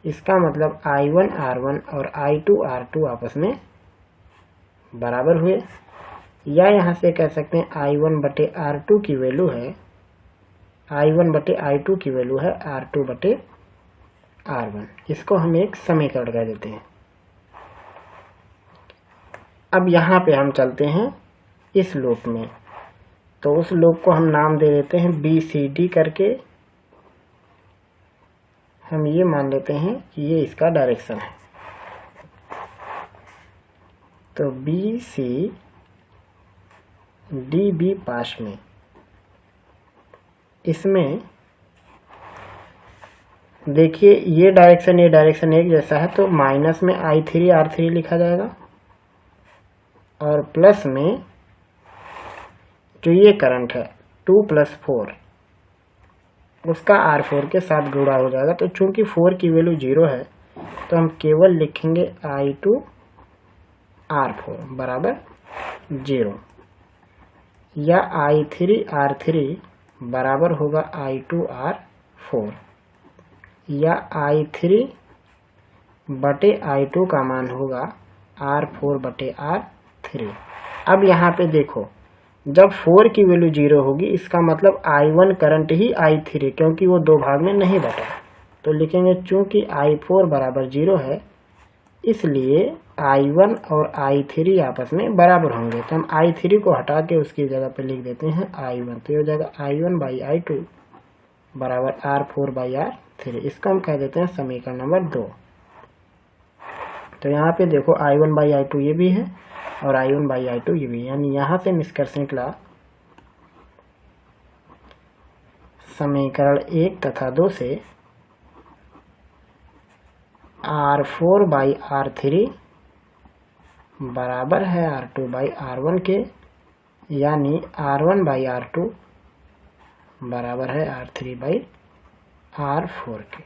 इसका मतलब I1 R1 और I2 R2 आपस में बराबर हुए, या यहाँ से कह सकते हैं I1 बटे R2 की वैल्यू है, I1 बटे I2 की वैल्यू है R2 बटे R1। इसको हम एक समीकरण कह देते हैं। अब यहाँ पे हम चलते हैं इस लूप में, तो उस लूप को हम नाम दे देते हैं BCD करके। हम ये मान लेते हैं कि ये इसका डायरेक्शन है, तो BCDB पास में, इसमें देखिए ये डायरेक्शन एक जैसा है, तो माइनस में I3 R3 लिखा जाएगा और प्लस में जो ये करंट है 2 प्लस 4 उसका R4 के साथ गुणा हो जाएगा। तो चूंकि 4 की वैल्यू 0 है तो हम केवल लिखेंगे I2 R4 बराबर 0, या I3 R3 बराबर होगा I2 R4, या I3 बटे I2 का मान होगा R4 बटे R3। अब यहाँ पे देखो, जब 4 की वैल्यू 0 होगी इसका मतलब I1 करंट ही I3, क्योंकि वो दो भाग में नहीं बटा, तो लिखेंगे चूंकि I4 बराबर 0 है इसलिए I1 और I3 आपस में बराबर होंगे। तो हम I3 को हटा के उसकी जगह पे लिख देते हैं I1, तो ये हो जाएगा I1 बाई I2 बराबर R4 बाई R3। इसको हम कह देते हैं समीकरण नंबर 2। तो यहाँ पे देखो I1 बाई I2 ये भी है और I1 बाई I2 ये भी, यानी यहाँ से निष्कर्ष निकला समीकरण 1 तथा 2 से R4 बाई R3 बराबर है R2/R1 के, यानी R1/R2 बराबर है R3/R4 के।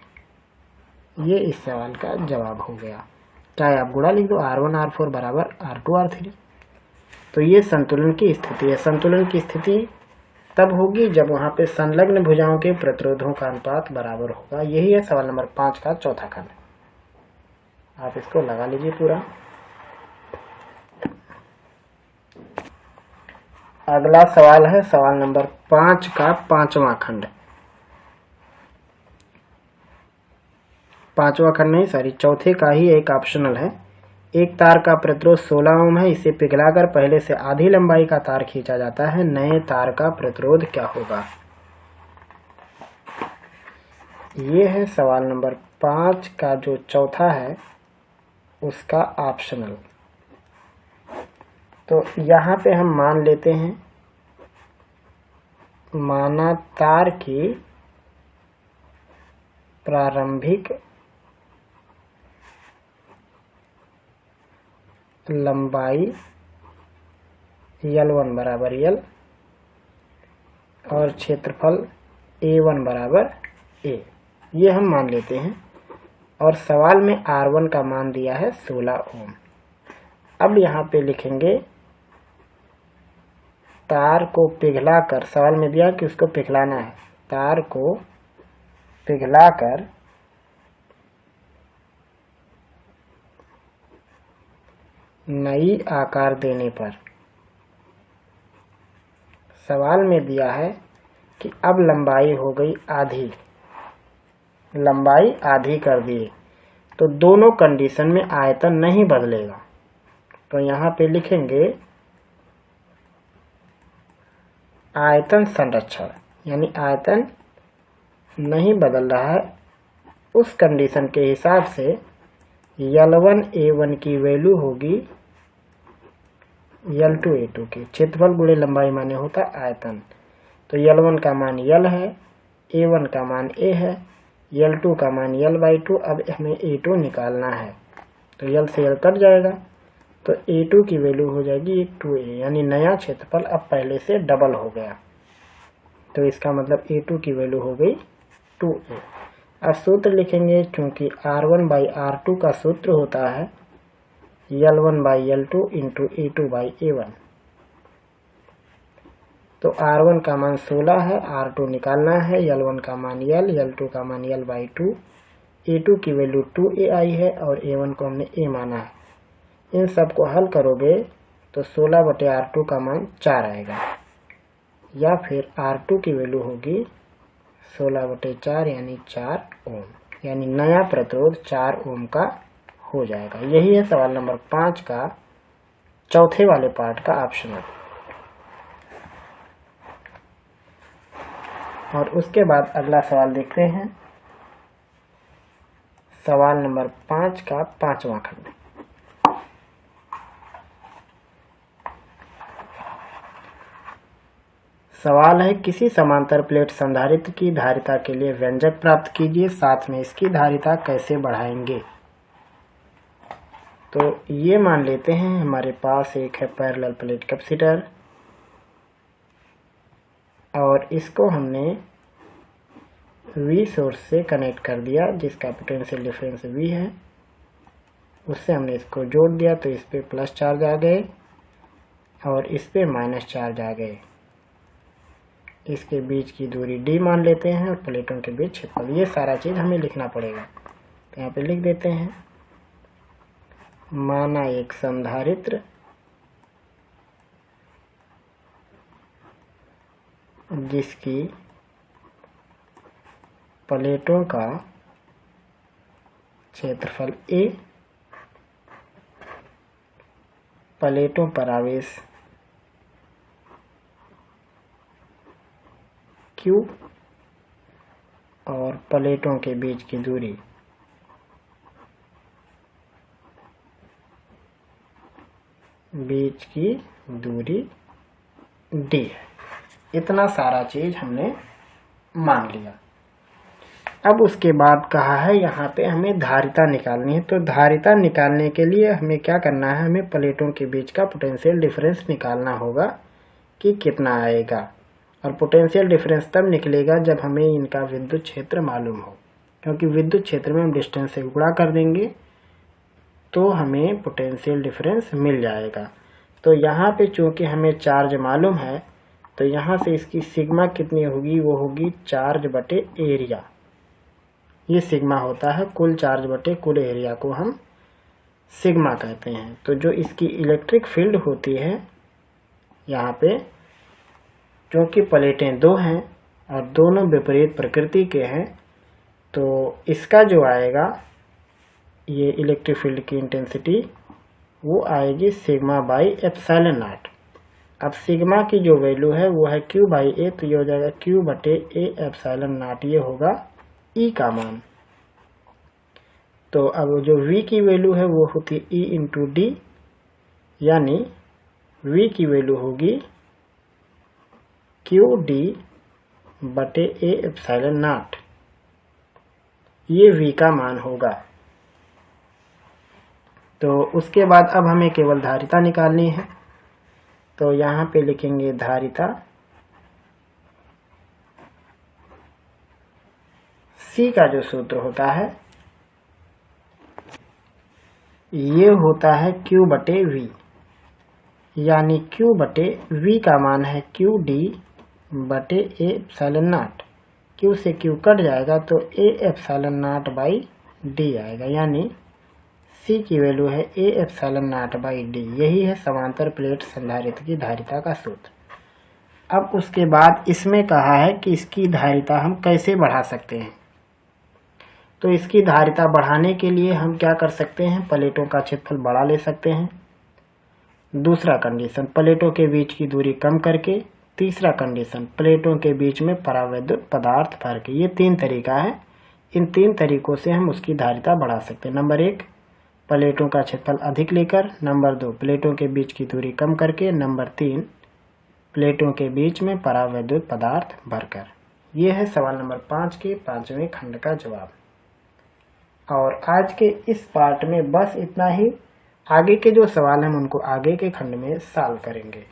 ये इस सवाल का जवाब हो गया। चाहे आप गुणा लिख दो, R1 R4 बराबर R2 R3। तो ये संतुलन की स्थिति है। संतुलन की स्थिति तब होगी जब वहां पे संलग्न भुजाओं के प्रतिरोधों का अनुपात बराबर होगा। यही है सवाल नंबर 5 का चौथा खंड। आप इसको लगा लीजिए पूरा। अगला सवाल है सवाल नंबर 5 का 5वां खंड। 5वां खंड नहीं, सॉरी, चौथे का ही एक ऑप्शनल है। एक तार का प्रतिरोध 16 ओम है। इसे पिघलाकर पहले से आधी लंबाई का तार खींचा जाता है। नए तार का प्रतिरोध क्या होगा? ये है सवाल नंबर 5 का जो चौथा है उसका ऑप्शनल। तो यहाँ पे हम मान लेते हैं, माना तार की प्रारंभिक लंबाई L1 बराबर L और क्षेत्रफल A1 बराबर A, ये हम मान लेते हैं। और सवाल में R1 का मान दिया है 16 ओम। अब यहाँ पे लिखेंगे तार को पिघलाकर, सवाल में दिया कि उसको पिघलाना है, तार को पिघलाकर नई आकार देने पर, सवाल में दिया है कि अब लंबाई हो गई आधी, लंबाई आधी कर दिए, तो दोनों कंडीशन में आयतन नहीं बदलेगा। तो यहाँ पे लिखेंगे आयतन संरक्षण, यानी आयतन नहीं बदल रहा है। उस कंडीशन के हिसाब से L1 A1 की वैल्यू होगी L2 A2 की। क्षेत्रफल गुणे लंबाई माने होता आयतन। तो L1 का मान L है, A1 का मान A है, L2 का मान L/2। अब हमें A2 निकालना है, तो L से L कट जाएगा, तो A2 की वैल्यू हो जाएगी 2A, यानी नया क्षेत्रफल अब पहले से डबल हो गया। तो इसका मतलब A2 की वैल्यू हो गई 2A। अब सूत्र लिखेंगे, चूंकि R1/R2 का सूत्र होता है L1/L2 इंटू A2/A1। तो R1 का मान 16 है, R2 निकालना है, L1 का मान L, L2 का मान L/2, A2 की वैल्यू 2A आई है और A1 को हमने A माना है। इन सब को हल करोगे तो 16/R2 का मान 4 आएगा, या फिर R2 की वैल्यू होगी 16/4 यानी 4 ओम, यानी नया प्रतिरोध 4 ओम का हो जाएगा। यही है सवाल नंबर 5 का चौथे वाले पार्ट का ऑप्शनल। और उसके बाद अगला सवाल देखते हैं, सवाल नंबर 5 का 5वां खंड। सवाल है, किसी समांतर प्लेट संधारित्र की धारिता के लिए व्यंजक प्राप्त कीजिए, साथ में इसकी धारिता कैसे बढ़ाएंगे। तो ये मान लेते हैं हमारे पास एक है पैरेलल प्लेट कैपेसिटर, और इसको हमने V सोर्स से कनेक्ट कर दिया, जिसका पोटेंशियल डिफरेंस V है। उससे हमने इसको जोड़ दिया, तो इस पे प्लस चार्ज आ गए और इस पे माइनस चार्ज आ गए। इसके बीच की दूरी D मान लेते हैं और प्लेटों के बीच क्षेत्रफल। ये सारा चीज हमें लिखना पड़ेगा, तो यहाँ पे लिख देते हैं, माना एक संधारित्र जिसकी प्लेटों का क्षेत्रफल A, प्लेटों पर आवेश Q और प्लेटों के बीच की दूरी D है। इतना सारा चीज हमने मान लिया। अब उसके बाद कहा है यहाँ पे हमें धारिता निकालनी है। तो धारिता निकालने के लिए हमें क्या करना है, हमें प्लेटों के बीच का पोटेंशियल डिफरेंस निकालना होगा कि कितना आएगा। और पोटेंशियल डिफरेंस तब निकलेगा जब हमें इनका विद्युत क्षेत्र मालूम हो, क्योंकि विद्युत क्षेत्र में हम डिस्टेंस से गुणा कर देंगे तो हमें पोटेंशियल डिफरेंस मिल जाएगा। तो यहाँ पे चूंकि हमें चार्ज मालूम है तो यहाँ से इसकी सिग्मा कितनी होगी, वो होगी चार्ज बटे एरिया। ये सिग्मा होता है कुल चार्ज बटे कुल एरिया को हम सिग्मा कहते हैं। तो जो इसकी इलेक्ट्रिक फील्ड होती है यहाँ पे, क्योंकि प्लेटें दो हैं और दोनों विपरीत प्रकृति के हैं, तो इसका जो आएगा ये इलेक्ट्रिक फील्ड की इंटेंसिटी वो आएगी सिग्मा बाई एप्सिलॉन नॉट। अब सिग्मा की जो वैल्यू है वो है Q बाई ए, तो ये हो जाएगा Q बटे ए एप्सिलॉन नॉट, ये होगा E का मान। तो अब जो V की वैल्यू है वो होती है E इंटू डी, यानी V की वैल्यू होगी Q डी बटे ए एप्सिलॉन नॉट, ये V का मान होगा। तो उसके बाद अब हमें केवल धारिता निकालनी है। तो यहाँ पे लिखेंगे धारिता C का जो सूत्र होता है ये होता है Q बटे V, यानी Q बटे V का मान है Q डी बटे ए एप्सिलॉन नॉट। Q से Q कट जाएगा तो A epsilon not by D आएगा, यानी C की वैल्यू है A epsilon not by D. यही है समांतर प्लेट संधारित्र की धारिता का सूत्र। अब उसके बाद इसमें कहा है कि इसकी धारिता हम कैसे बढ़ा सकते हैं। तो इसकी धारिता बढ़ाने के लिए हम क्या कर सकते हैं, प्लेटों का क्षेत्रफल बढ़ा ले सकते हैं। दूसरा कंडीशन, प्लेटों के बीच की दूरी कम करके। तीसरा कंडीशन, प्लेटों के बीच में परावैद्युत पदार्थ भर के। ये तीन तरीका है, इन तीन तरीकों से हम उसकी धारिता बढ़ा सकते हैं। नंबर 1, प्लेटों का क्षेत्रफल अधिक लेकर। नंबर 2, प्लेटों के बीच की दूरी कम करके। नंबर 3, प्लेटों के बीच में परावैद्युत पदार्थ भरकर। ये है सवाल नंबर 5 के 5वें खंड का जवाब। और आज के इस पार्ट में बस इतना ही। आगे के जो सवाल हम उनको आगे के खंड में सॉल्व करेंगे।